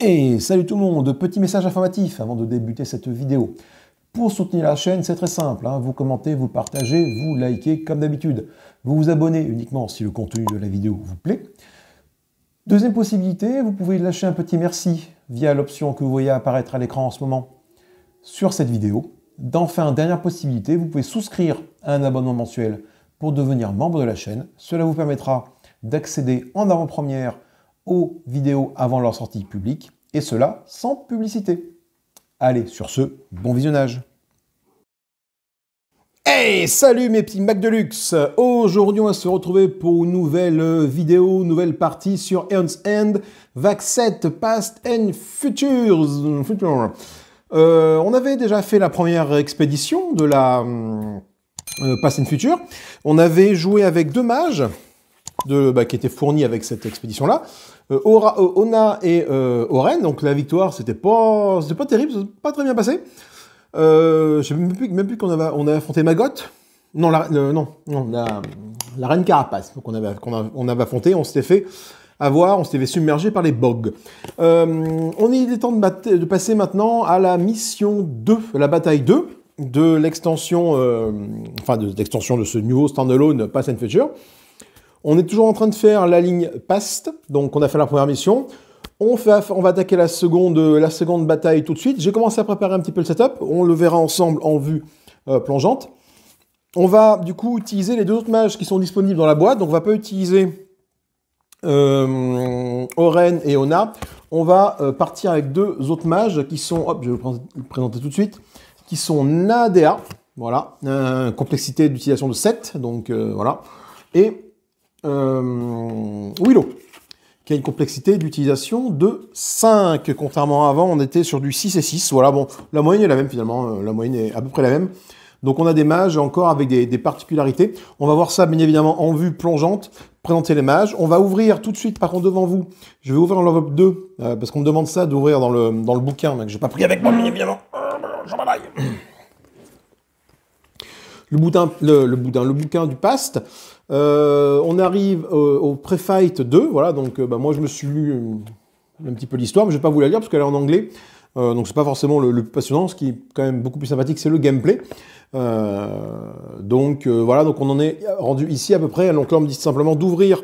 Et salut tout le monde, petit message informatif avant de débuter cette vidéo. Pour soutenir la chaîne, c'est très simple, vous commentez, vous partagez, vous likez comme d'habitude. Vous vous abonnez uniquement si le contenu de la vidéo vous plaît. Deuxième possibilité, vous pouvez lâcher un petit merci via l'option que vous voyez apparaître à l'écran en ce moment sur cette vidéo. Enfin, dernière possibilité, vous pouvez souscrire à un abonnement mensuel pour devenir membre de la chaîne. Cela vous permettra d'accéder en avant-première aux vidéos avant leur sortie publique, et cela sans publicité. Allez, sur ce, bon visionnage. Hey, salut mes petits Mac de luxe. Aujourd'hui, on va se retrouver pour une nouvelle vidéo, nouvelle partie sur Eon's End, Vac 7, Past and Futures. On avait déjà fait la première expédition de la Past and Future. On avait joué avec deux mages qui étaient fournis avec cette expédition-là. Ona et Oren, donc la victoire, c'était pas terrible, c'était pas très bien passé. Je sais même plus qu'on avait affronté Maggot. Non, la reine Carapace. Donc on avait affronté, on s'était fait avoir, on s'était fait submerger par les bogs. Il est temps de passer maintenant à la mission 2, la bataille 2 de l'extension, de l'extension de ce nouveau standalone Past and Future. On est toujours en train de faire la ligne Past, donc on a fait la première mission. On va attaquer la seconde bataille tout de suite. J'ai commencé à préparer un petit peu le setup, on le verra ensemble en vue plongeante. On va du coup utiliser les deux autres mages qui sont disponibles dans la boîte, donc on va pas utiliser Oren et Ona. On va partir avec deux autres mages qui sont, hop, je vais le présenter tout de suite, qui sont Nadea, voilà, complexité d'utilisation de 7, donc voilà, et Willow, qui a une complexité d'utilisation de 5. Contrairement à avant, on était sur du 6 et 6. Voilà, bon, la moyenne est la même finalement, la moyenne est à peu près la même. Donc on a des mages encore avec des particularités. On va voir ça bien évidemment en vue plongeante, présenter les mages. On va ouvrir tout de suite, par contre devant vous, je vais ouvrir l'enveloppe 2, parce qu'on me demande ça d'ouvrir dans le bouquin, mais que j'ai pas pris avec moi bien évidemment. J'en bataille. Le bouquin du Past. On arrive au Pré-Fight 2, voilà, donc moi je me suis lu un petit peu l'histoire, mais je vais pas vous la lire parce qu'elle est en anglais, donc c'est pas forcément le plus passionnant. Ce qui est quand même beaucoup plus sympathique, c'est le gameplay. Voilà, donc on en est rendu ici à peu près. Donc là on me dit simplement d'ouvrir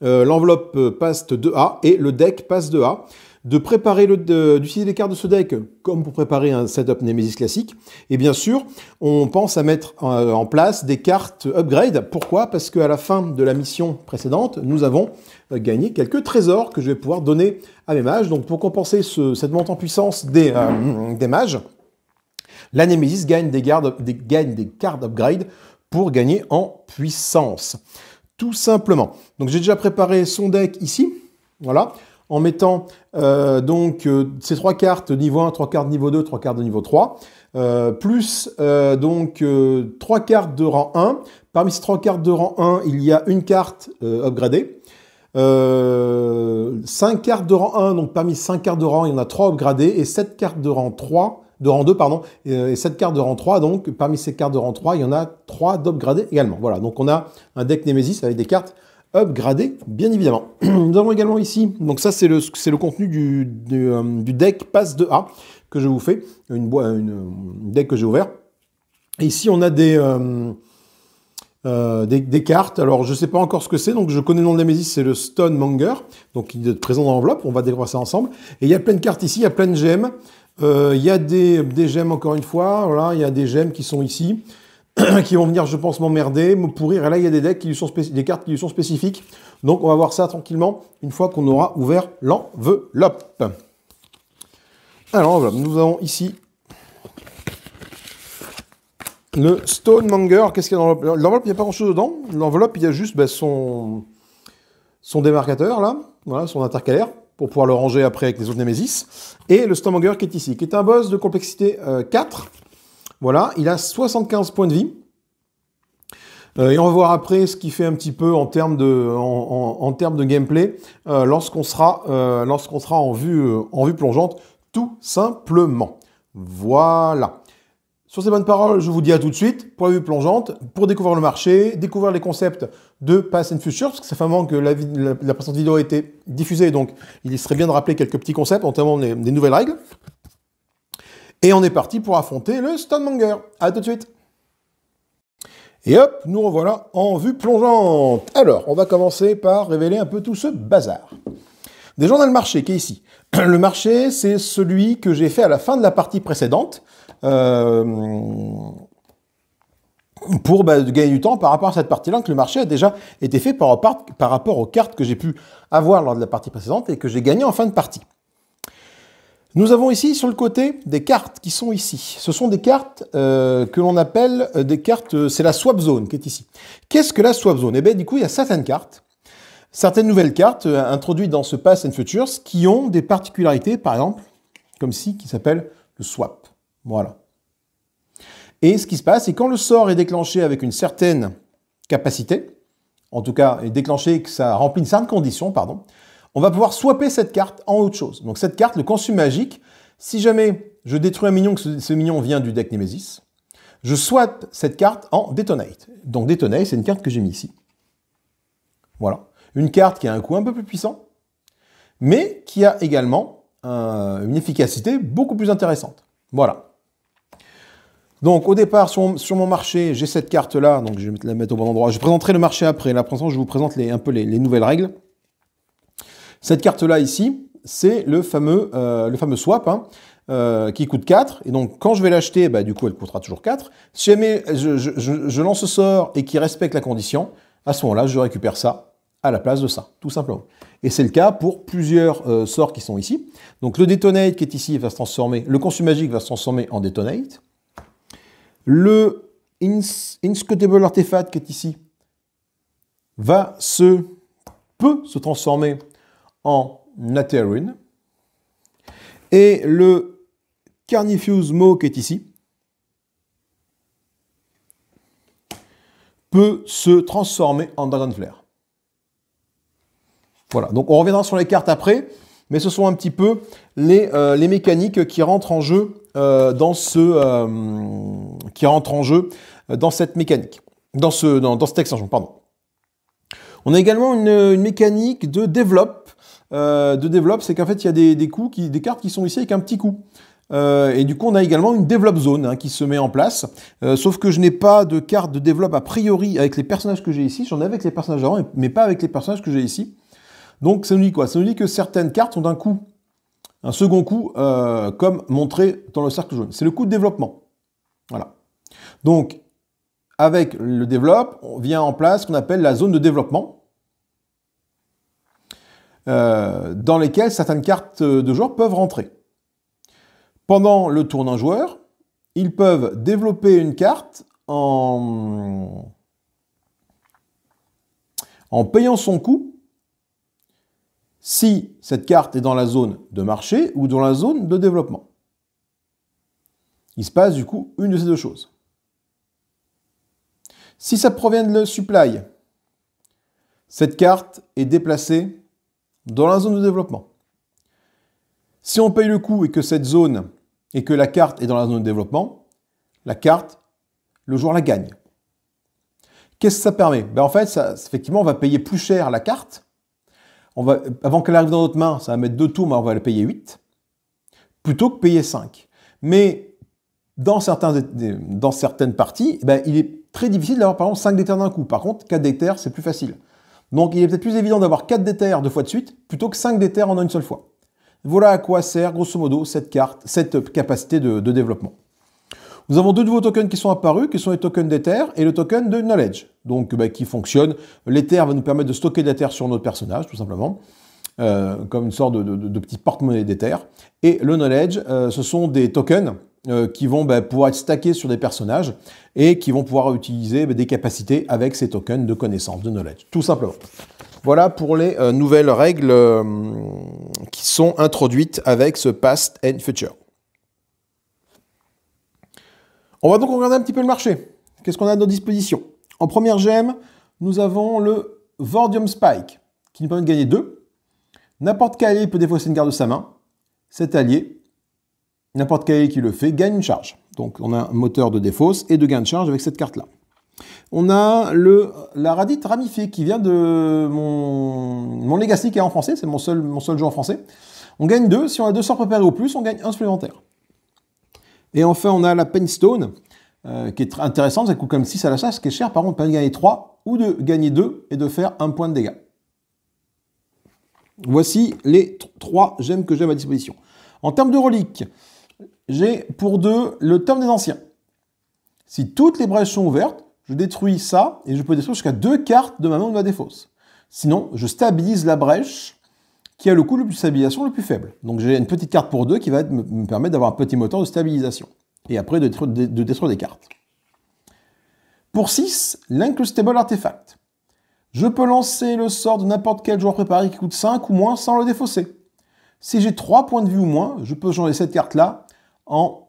l'enveloppe Past 2A et le deck Past 2A, de préparer d'utiliser les cartes de ce deck comme pour préparer un setup Nemesis classique. Et bien sûr, on pense à mettre en place des cartes upgrade. Pourquoi? Parce qu'à la fin de la mission précédente, nous avons gagné quelques trésors que je vais pouvoir donner à mes mages. Donc pour compenser cette montée en puissance des mages, la Nemesis gagne des cartes upgrade pour gagner en puissance. Tout simplement. Donc j'ai déjà préparé son deck ici. Voilà. En mettant ces 3 cartes niveau 1, 3 cartes niveau 2, 3 cartes de niveau 3, plus 3 cartes de rang 1. Parmi ces 3 cartes de rang 1, il y a une carte upgradée. 5 cartes de rang 1, donc parmi 5 cartes de rang, il y en a 3 upgradées, et 7 cartes de rang 2, et 7 cartes de rang 3, donc parmi ces cartes de rang 3, il y en a 3 d'upgradées également. Voilà, donc on a un deck Nemesis avec des cartes upgradé, bien évidemment. Nous avons également ici, donc ça c'est le contenu du deck Pass 2A que je vous fais, une deck que j'ai ouvert. Et ici on a des cartes, alors je ne sais pas encore ce que c'est, donc je connais le nom de Nemesis, c'est le Stonemonger, donc il est présent dans l'enveloppe, on va découvrir ça ensemble. Et il y a plein de cartes ici, il y a plein de gemmes, il y a des gemmes encore une fois, voilà, il y a des gemmes qui sont ici, qui vont venir, je pense, m'emmerder, me pourrir. Et là, il y a des cartes qui lui sont spécifiques. Donc, on va voir ça tranquillement une fois qu'on aura ouvert l'enveloppe. Alors, nous avons ici le Stonemonger. Qu'est-ce qu'il y a dans l'enveloppe? L'enveloppe, il n'y a pas grand-chose dedans. L'enveloppe, il y a juste son démarcateur, là. Voilà, son intercalaire, pour pouvoir le ranger après avec les autres Nemesis. Et le Stonemonger qui est ici, qui est un boss de complexité 4. Voilà, il a 75 points de vie. Et on va voir après ce qu'il fait un petit peu en termes de gameplay lorsqu'on sera en vue plongeante, tout simplement. Voilà. Sur ces bonnes paroles, je vous dis à tout de suite pour la vue plongeante, pour découvrir le marché, découvrir les concepts de Past and Future, parce que ça fait un moment que la précédente vidéo a été diffusée, donc il serait bien de rappeler quelques petits concepts, notamment des nouvelles règles. Et on est parti pour affronter le Stonemonger. À tout de suite. Et hop, nous revoilà en vue plongeante. Alors, on va commencer par révéler un peu tout ce bazar. Déjà, on a le marché qui est ici. Le marché, c'est celui que j'ai fait à la fin de la partie précédente, pour gagner du temps par rapport à cette partie-là, que le marché a déjà été fait par rapport aux cartes que j'ai pu avoir lors de la partie précédente et que j'ai gagné en fin de partie. Nous avons ici, sur le côté, des cartes qui sont ici. Ce sont des cartes que l'on appelle des cartes... c'est la swap zone qui est ici. Qu'est-ce que la swap zone? Eh bien, du coup, il y a certaines cartes, certaines nouvelles cartes introduites dans ce Past and Futures qui ont des particularités, par exemple, comme ici, qui s'appelle le swap. Voilà. Et ce qui se passe, c'est quand le sort est déclenché avec une certaine capacité, en tout cas, est déclenché que ça remplit une certaine condition, pardon, on va pouvoir swapper cette carte en autre chose. Donc cette carte, le conçu magique, si jamais je détruis un minion, que ce minion vient du deck Nemesis, je swap cette carte en Detonate. Donc Detonate, c'est une carte que j'ai mis ici. Voilà. Une carte qui a un coût un peu plus puissant, mais qui a également une efficacité beaucoup plus intéressante. Voilà. Donc au départ, sur mon marché, j'ai cette carte-là, donc je vais la mettre au bon endroit. Je présenterai le marché après. Là, pour l'instant, je vous présente un peu les nouvelles règles. Cette carte-là ici, c'est le fameux swap, hein, qui coûte 4. Et donc, quand je vais l'acheter, du coup, elle coûtera toujours 4. Si jamais je lance ce sort et qu'il respecte la condition, à ce moment-là, je récupère ça à la place de ça, tout simplement. Et c'est le cas pour plusieurs sorts qui sont ici. Donc, le Detonate qui est ici va se transformer, le conçu magique va se transformer en Detonate. Le Inscrutable Artifact qui est ici peut se transformer en Natterune. Et le Carnifuse Maw qui est ici peut se transformer en Dragonflare. Voilà, donc on reviendra sur les cartes après, mais ce sont un petit peu les mécaniques qui rentrent en jeu dans cette mécanique, dans cette extension, pardon. On a également une mécanique de développe. C'est qu'en fait, il y a des cartes qui sont ici avec un petit coup. Et du coup, on a également une develop zone, hein, qui se met en place. Sauf que je n'ai pas de carte de develop a priori avec les personnages que j'ai ici. J'en ai avec les personnages avant, mais pas avec les personnages que j'ai ici. Donc, ça nous dit quoi? Ça nous dit que certaines cartes ont un second coup, comme montré dans le cercle jaune. C'est le coup de développement. Voilà. Donc, avec le développe, on vient en place ce qu'on appelle la zone de développement, dans lesquelles certaines cartes de joueurs peuvent rentrer. Pendant le tour d'un joueur, ils peuvent développer une carte en payant son coût si cette carte est dans la zone de marché ou dans la zone de développement. Il se passe du coup une de ces deux choses. Si ça provient de le supply, cette carte est déplacée dans la zone de développement. Si on paye le coup et que cette zone et que la carte est dans la zone de développement, la carte, le joueur la gagne. Qu'est-ce que ça permet? En fait, effectivement, on va payer plus cher la carte. Avant qu'elle arrive dans notre main, ça va mettre 2 tours, mais on va la payer 8, plutôt que payer 5. Mais dans certaines parties, il est très difficile d'avoir par exemple 5 d'éther d'un coup. Par contre, 4 d'éther, c'est plus facile. Donc il est peut-être plus évident d'avoir 4 d'éther 2 fois de suite, plutôt que 5 d'éther en une seule fois. Voilà à quoi sert, grosso modo, cette capacité de développement. Nous avons 2 nouveaux tokens qui sont apparus, qui sont les tokens d'Ether et le token de Knowledge, donc qui fonctionne. L'Ether va nous permettre de stocker de l'Ether sur notre personnage, tout simplement, comme une sorte de petit porte-monnaie d'Ether. Et le Knowledge, ce sont des tokens qui vont pouvoir être stackés sur des personnages et qui vont pouvoir utiliser des capacités avec ces tokens de connaissance, de Knowledge, tout simplement. Voilà pour les nouvelles règles qui sont introduites avec ce Past and Future. On va donc regarder un petit peu le marché. Qu'est-ce qu'on a à notre disposition? En première gemme, nous avons le Vordium Spike, qui nous permet de gagner 2. N'importe quel allié peut défausser une carte de sa main. Cet allié n'importe quel qui le fait gagne une charge. Donc on a un moteur de défausse et de gain de charge avec cette carte-là. On a la radite ramifiée qui vient de mon Legacy qui est en français, c'est mon seul jeu en français. On gagne 2, si on a 2 sorts préparés au plus, on gagne 1 supplémentaire. Et enfin on a la Painstone, qui est très intéressante, ça coûte comme 6 à l'achat, ce qui est cher, par contre, pas de gagner 3 ou de gagner 2 et de faire 1 point de dégâts. Voici les 3 gemmes que j'ai à ma disposition. En termes de reliques, j'ai pour 2 le tome des anciens. Si toutes les brèches sont ouvertes, je détruis ça et je peux détruire jusqu'à 2 cartes de ma main ou de ma défausse. Sinon, je stabilise la brèche qui a le coût de stabilisation le plus faible. Donc j'ai une petite carte pour 2 qui va me permettre d'avoir un petit moteur de stabilisation. Et après de détruire des cartes. Pour 6, l'Incrustable Artefact. Je peux lancer le sort de n'importe quel joueur préparé qui coûte 5 ou moins sans le défausser. Si j'ai 3 points de vue ou moins, je peux changer cette carte-là en...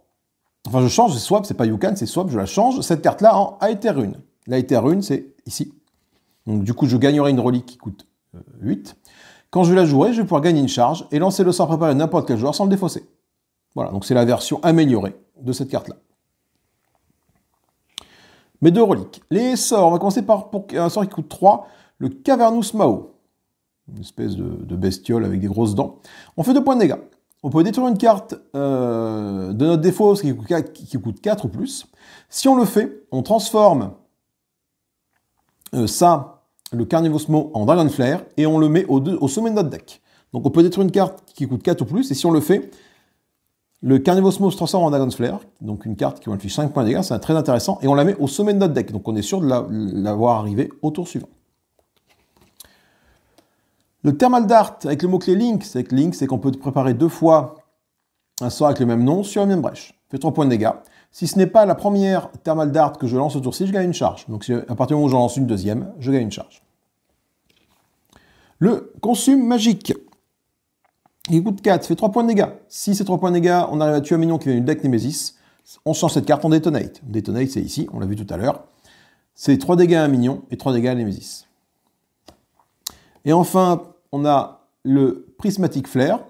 Enfin, je change, c'est swap, c'est pas you can, c'est swap, je la change, cette carte-là en Aether-Rune. L'Aether-Rune, c'est ici. Donc du coup, je gagnerai une relique qui coûte 8. Quand je la jouerai, je vais pouvoir gagner une charge et lancer le sort préparé de n'importe quel joueur sans le défausser. Voilà, donc c'est la version améliorée de cette carte-là. Mes 2 reliques. Les sorts, on va commencer par un sort qui coûte 3, le Cavernous Mao. Une espèce de bestiole avec des grosses dents. On fait 2 points de dégâts. On peut détruire une carte de notre défausse qui coûte 4 ou plus. Si on le fait, on transforme le Carnivorous Maw en Dragon Flare, et on le met au sommet de notre deck. Donc on peut détruire une carte qui coûte 4 ou plus, et si on le fait, le Carnivorous Maw se transforme en Dragon Flare, donc une carte qui va infliger 5 points de dégâts, c'est très intéressant, et on la met au sommet de notre deck, donc on est sûr de la voir arriver au tour suivant. Le Thermal Dart, avec le mot-clé Link, c'est qu'on peut préparer 2 fois un sort avec le même nom sur la même brèche. Fait 3 points de dégâts. Si ce n'est pas la première Thermal Dart que je lance au tour-ci, je gagne une charge. Donc à partir du moment où j'en lance une deuxième, je gagne une charge. Le Consume Magique, il coûte 4, fait 3 points de dégâts. Si c'est 3 points de dégâts, on arrive à tuer un minion qui vient du deck Nemesis, on change cette carte en Detonate. Detonate, c'est ici, on l'a vu tout à l'heure. C'est 3 dégâts à un minion et 3 dégâts à Nemesis. Et enfin, on a le Prismatic Flare.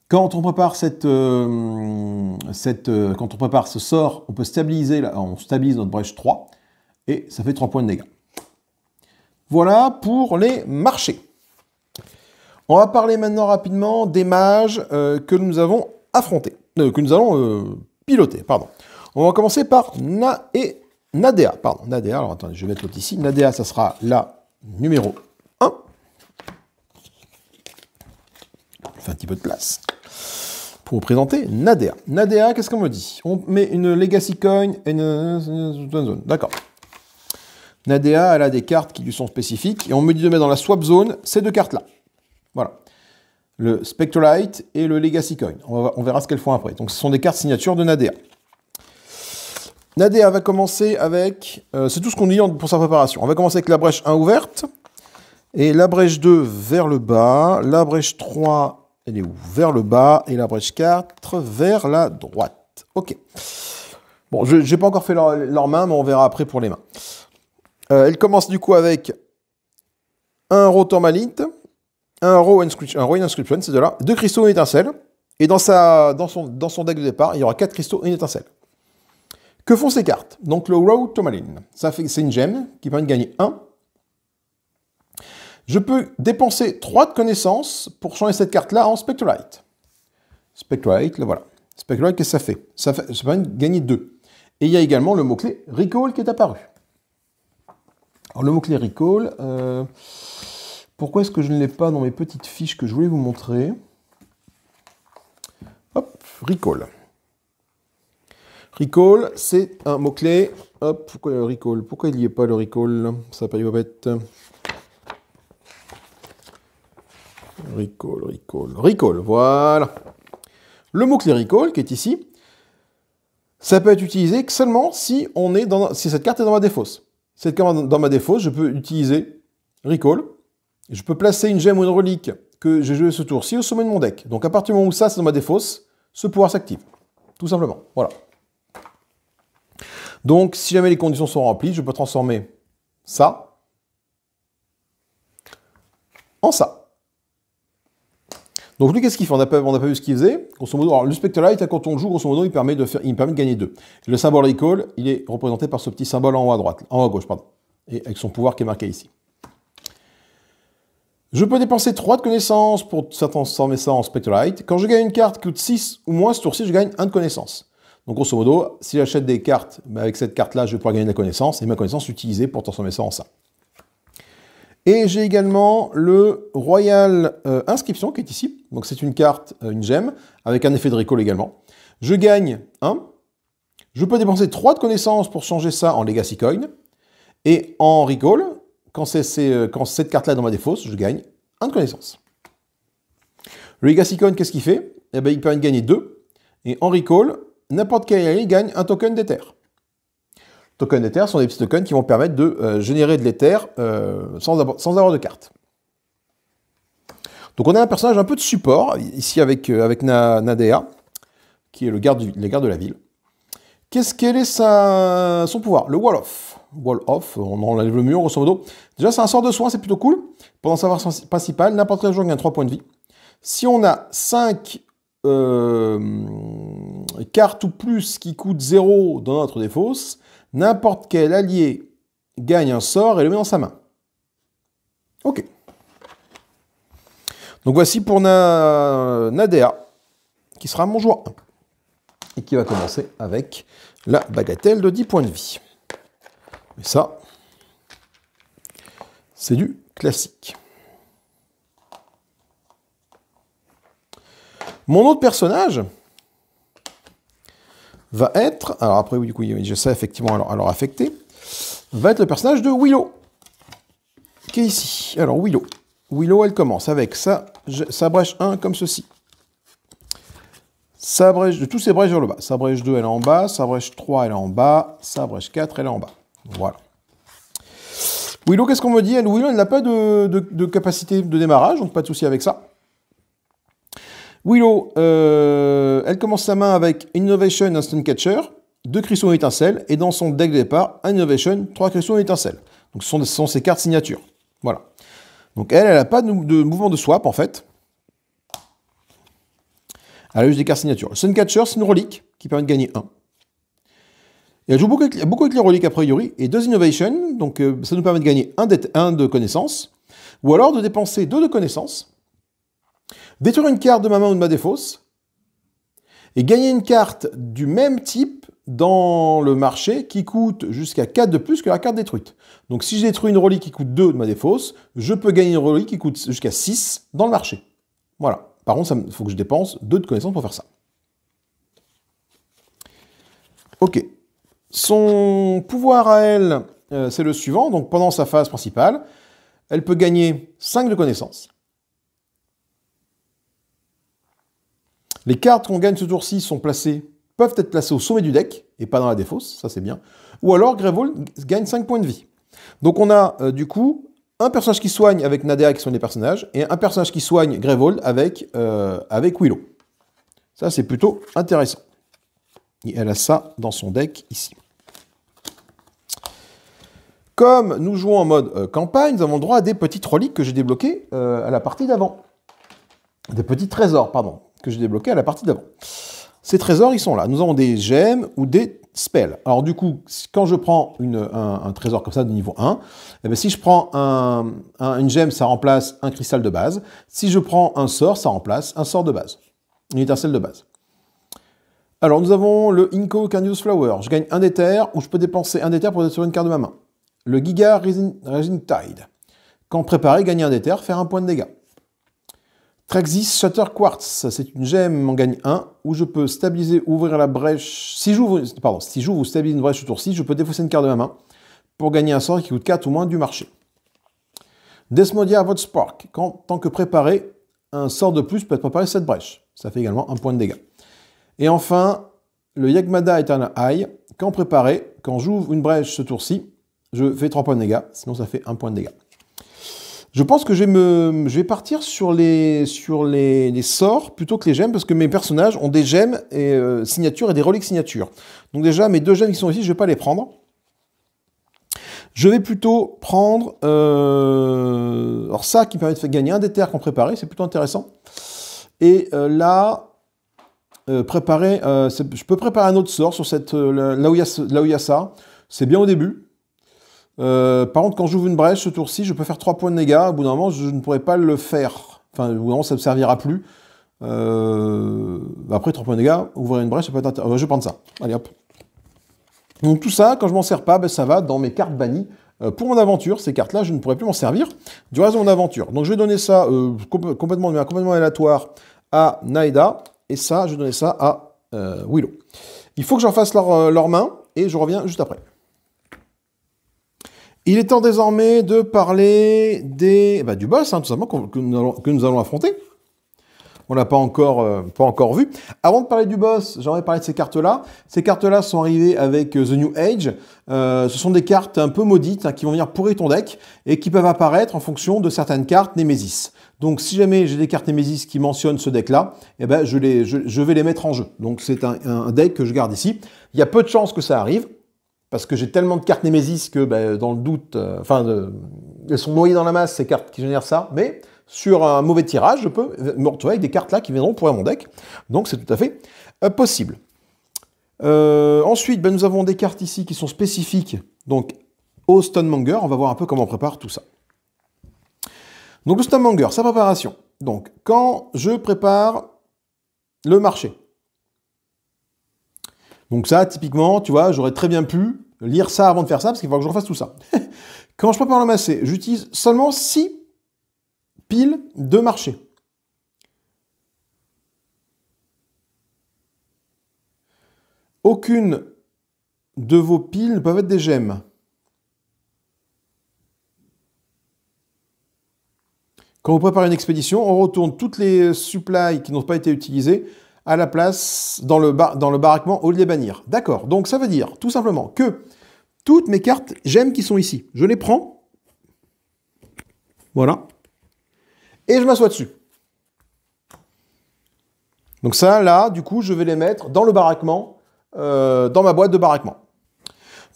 Quand on prépare quand on prépare ce sort, on peut stabiliser, on stabilise notre brèche 3, et ça fait 3 points de dégâts. Voilà pour les marchés. On va parler maintenant rapidement des mages que nous avons affrontés, que nous allons piloter, pardon. On va commencer par Nadea. Pardon, Nadea, alors attendez, je vais mettre l'autre ici. Nadea, ça sera la numéro 1. Je fais un petit peu de place pour vous présenter Nadea. Nadea, qu'est-ce qu'on me dit? On met une Legacy Coin et une zone. D'accord. Nadea, elle a des cartes qui lui sont spécifiques, et on me dit de mettre dans la swap zone ces 2 cartes-là. Voilà. Le Spectrolite et le Legacy Coin. On verra ce qu'elles font après. Donc ce sont des cartes signatures de Nadea. Nadea va commencer avec... c'est tout ce qu'on dit pour sa préparation. On va commencer avec la brèche 1 ouverte, et la brèche 2 vers le bas, la brèche 3, elle est où? Vers le bas, et la brèche 4 vers la droite. Ok. Bon, je n'ai pas encore fait leurs mains, mais on verra après pour les mains. Elle commence du coup avec un Raw Tourmaline, un Raw Inscription, c'est de là, 2 cristaux et une étincelle, et dans son deck de départ, il y aura 4 cristaux et une étincelle. Que font ces cartes? Donc le Raw Tourmaline, c'est une gemme qui permet de gagner 1. Je peux dépenser 3 de connaissances pour changer cette carte-là en Spectrolite. Spectrolite, là voilà. Spectrolite, qu'est-ce que ça fait? Ça permet de gagner 2. Et il y a également le mot-clé Recall qui est apparu. Alors le mot-clé Recall, pourquoi est-ce que je ne l'ai pas dans mes petites fiches que je voulais vous montrer? Hop, Recall. Recall, c'est un mot-clé. Hop, pourquoi le Recall? Pourquoi il n'y est pas le Recall? Ça va pas être bête. Recall, voilà. Le mot-clé Recall, qui est ici, ça peut être utilisé seulement si cette carte est dans ma défausse. Si cette carte est dans ma défausse, je peux utiliser Recall. Je peux placer une gemme ou une relique que j'ai joué ce tour-ci au sommet de mon deck. Donc à partir du moment où ça, c'est dans ma défausse, ce pouvoir s'active. Tout simplement. Voilà. Donc si jamais les conditions sont remplies, je peux transformer ça en ça. Donc lui, qu'est-ce qu'il fait? On n'a pas vu ce qu'il faisait. Grosso modo, alors, le Spectralite, quand on le joue, grosso modo, il permet de gagner 2. Le symbole Recall, il est représenté par ce petit symbole en haut à droite, en haut à gauche, pardon. Et avec son pouvoir qui est marqué ici. Je peux dépenser 3 de connaissances pour transformer ça en Spectralite. Quand je gagne une carte qui coûte 6 ou moins, ce tour-ci, je gagne 1 de connaissance. Donc grosso modo, si j'achète des cartes, avec cette carte-là, je vais pouvoir gagner de la connaissance, et ma connaissance utilisée pour transformer ça en ça. Et j'ai également le Royal Inscription qui est ici. Donc c'est une carte, une gemme, avec un effet de recall également. Je gagne 1. Je peux dépenser 3 de connaissances pour changer ça en Legacy Coin. Et en recall, quand cette carte-là est dans ma défausse, je gagne 1 de connaissances. Le Legacy Coin, qu'est-ce qu'il fait? Eh bien, il permet de gagner 2. Et en recall, n'importe quel allié gagne un token d'Ether. Tokens d'Ether sont des petits tokens qui vont permettre de générer de l'Ether sans avoir de carte. Donc on a un personnage un peu de support, ici avec Nadea, qui est le garde de la ville. Quel est son pouvoir? Le Wall Off. Wall Off, on enlève le mur, grosso modo. Déjà, c'est un sort de soin, c'est plutôt cool. Pendant sa phase principale, n'importe quel joueur gagne 3 points de vie. Si on a 5 cartes ou plus qui coûtent 0 dans notre défausse, n'importe quel allié gagne un sort et le met dans sa main. Ok. Donc voici pour Nadea, qui sera mon joueur 1. Et qui va commencer avec la bagatelle de 10 points de vie. Et ça, c'est du classique. Mon autre personnage va être, alors après oui, du coup j'ai ça effectivement à leur affecter, va être le personnage de Willow, qui est ici. Alors Willow, elle commence avec sa brèche 1 comme ceci. Sa brèche, de tous ces brèches vers le bas. Sa brèche 2 elle est en bas, sa brèche 3 elle est en bas, sa brèche 4 elle est en bas. Voilà. Willow, qu'est-ce qu'on me dit? Willow, elle n'a pas de capacité de démarrage, donc pas de souci avec ça. Willow, elle commence sa main avec Innovation, un Stone Catcher, 2 cristaux étincelles, et dans son deck de départ, un Innovation, 3 cristaux étincelles. Donc ce sont ses cartes signatures. Voilà. Donc elle n'a pas de mouvement de swap, en fait. Elle a juste des cartes signatures. Stone Catcher, c'est une relique qui permet de gagner 1. Et elle joue beaucoup avec les reliques, a priori, et 2 Innovation, donc ça nous permet de gagner 1 de connaissance, ou alors de dépenser 2 de connaissance, détruire une carte de ma main ou de ma défausse, et gagner une carte du même type dans le marché qui coûte jusqu'à 4 de plus que la carte détruite. Donc si je détruis une relique qui coûte 2 de ma défausse, je peux gagner une relique qui coûte jusqu'à 6 dans le marché. Voilà. Par contre, il faut que je dépense 2 de connaissances pour faire ça. Ok. Son pouvoir à elle, c'est le suivant. Donc pendant sa phase principale, elle peut gagner 5 de connaissances. Les cartes qu'on gagne ce tour-ci peuvent être placées au sommet du deck, et pas dans la défausse, ça c'est bien. Ou alors Grevold gagne 5 points de vie. Donc on a du coup un personnage qui soigne avec Nadea qui soigne les personnages, et un personnage qui soigne Grevold avec Willow. Ça c'est plutôt intéressant. Et elle a ça dans son deck ici. Comme nous jouons en mode campagne, nous avons le droit à des petites reliques que j'ai débloquées à la partie d'avant. Des petits trésors, pardon, que j'ai débloqués à la partie d'avant. Ces trésors, ils sont là. Nous avons des gemmes ou des spells. Alors du coup, quand je prends un trésor comme ça de niveau 1, eh bien, si je prends une gemme, ça remplace un cristal de base. Si je prends un sort, ça remplace un sort de base. Une étincelle de base. Alors nous avons le Inco Carnivorous Flower. Je gagne un d'Ether, ou je peux dépenser un d'Ether pour détruire une carte de ma main. Le Giga Rising Tide. Quand préparé, gagner un d'Ether, faire un point de dégâts. Traxis Shatter Quartz, c'est une gemme, on gagne 1, où je peux stabiliser, ouvrir la brèche. Si j'ouvre ou stabilise une brèche ce tour-ci, je peux défausser une carte de ma main pour gagner un sort qui coûte 4 ou moins du marché. Desmodia Vodspark, tant que préparé, un sort de plus peut être préparé cette brèche. Ça fait également un point de dégâts. Et enfin, le Yagmada Eternal Eye, quand préparé, quand j'ouvre une brèche ce tour-ci, je fais 3 points de dégâts, sinon ça fait 1 point de dégâts. Je pense que je vais partir sur les sorts plutôt que les gemmes, parce que mes personnages ont des gemmes et signatures et des reliques signatures. Donc déjà, mes 2 gemmes qui sont ici, je ne vais pas les prendre. Je vais plutôt prendre alors ça qui permet de faire gagner un d'Ether qu'on préparait, c'est plutôt intéressant. Et là, je peux préparer un autre sort sur cette, là où il y a ça. C'est bien au début. Par contre, quand j'ouvre une brèche ce tour-ci, je peux faire 3 points de dégâts. Au bout d'un moment, je ne pourrai pas le faire. Enfin, au bout d'un moment, ça ne me servira plus. Après, 3 points de dégâts, ouvrir une brèche, ça peut être intéressant. Je vais prendre ça. Allez, hop. Donc tout ça, quand je m'en sers pas, ben, ça va dans mes cartes bannies. Pour mon aventure, ces cartes-là, je ne pourrai plus m'en servir du reste de mon aventure. Donc je vais donner ça complètement aléatoire à Naïda. Et ça, je vais donner ça à Willow. Il faut que j'en fasse leurs mains. Et je reviens juste après. Il est temps désormais de parler du boss, hein, tout simplement, que nous allons affronter. On l'a pas encore vu. Avant de parler du boss, j'aimerais parler de ces cartes-là. Ces cartes-là sont arrivées avec The New Age. Ce sont des cartes un peu maudites hein, qui vont venir pourrir ton deck et qui peuvent apparaître en fonction de certaines cartes Némésis. Donc si jamais j'ai des cartes Némésis qui mentionnent ce deck-là, eh ben, je vais les mettre en jeu. Donc c'est un deck que je garde ici. Il y a peu de chances que ça arrive, parce que j'ai tellement de cartes Némésis que ben, dans le doute, elles sont noyées dans la masse, ces cartes qui génèrent ça, mais sur un mauvais tirage, je peux me retrouver avec des cartes là qui viendront pourrir mon deck. Donc c'est tout à fait possible. Ensuite, ben, nous avons des cartes ici qui sont spécifiques donc, au Stonemonger. On va voir un peu comment on prépare tout ça. Donc le Stonemonger, sa préparation. Donc quand je prépare le marché. Donc ça, typiquement, tu vois, j'aurais très bien pu lire ça avant de faire ça, parce qu'il faut que je refasse tout ça. Quand je prépare le massé, j'utilise seulement 6 piles de marché. Aucune de vos piles ne peuvent être des gemmes. Quand vous préparez une expédition, on retourne toutes les supplies qui n'ont pas été utilisées à la place dans le baraquement au lieu de les bannir. D'accord, donc ça veut dire tout simplement que toutes mes cartes gemmes qui sont ici, je les prends, voilà, et je m'assois dessus. Donc ça, là, du coup, je vais les mettre dans le baraquement, dans ma boîte de baraquement.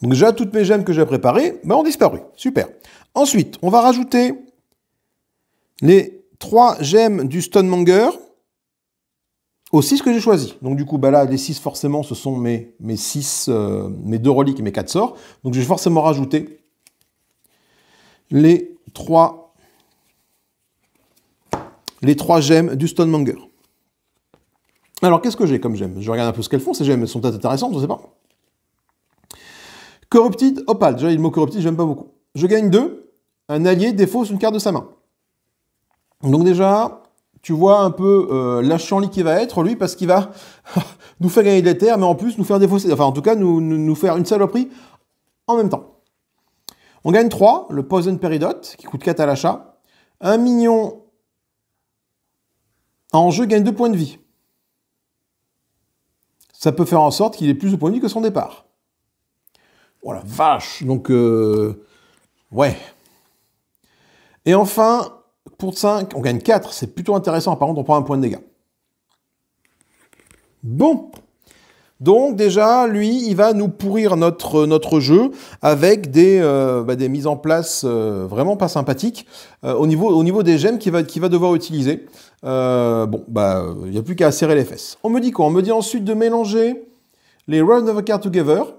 Donc déjà, toutes mes gemmes que j'ai préparées ont disparu. Super. Ensuite, on va rajouter les 3 gemmes du Stonemonger aux 6 que j'ai choisis. Donc du coup, bah là, les 6, forcément, ce sont mes 2 reliques et mes 4 sorts. Donc je vais forcément rajouter les 3 gemmes du Stonemonger. Alors, qu'est-ce que j'ai comme gemmes? Je regarde un peu ce qu'elles font. Ces gemmes, elles sont peut-être intéressantes, je ne sais pas. Corrupted Opal. Déjà, le mot Corrupted, j'aime pas beaucoup. Je gagne 2. Un allié défausse une carte de sa main. Donc déjà, tu vois un peu la chienlit qui va être, lui, parce qu'il va nous faire gagner de la terre, mais en plus nous faire défausser, enfin en tout cas nous faire une saloperie en même temps. On gagne 3, le Poison Peridot, qui coûte 4 à l'achat. Un mignon en jeu gagne 2 points de vie. Ça peut faire en sorte qu'il ait plus de points de vie que son départ. Voilà, vache. Donc, ouais. Et enfin, pour 5, on gagne 4. C'est plutôt intéressant. Par contre, on prend un point de dégâts. Bon. Donc, déjà, lui, il va nous pourrir notre jeu avec des mises en place vraiment pas sympathiques au niveau des gemmes qu'il va devoir utiliser. Il n'y a plus qu'à serrer les fesses. On me dit quoi? On me dit ensuite de mélanger les Ravener Card Together.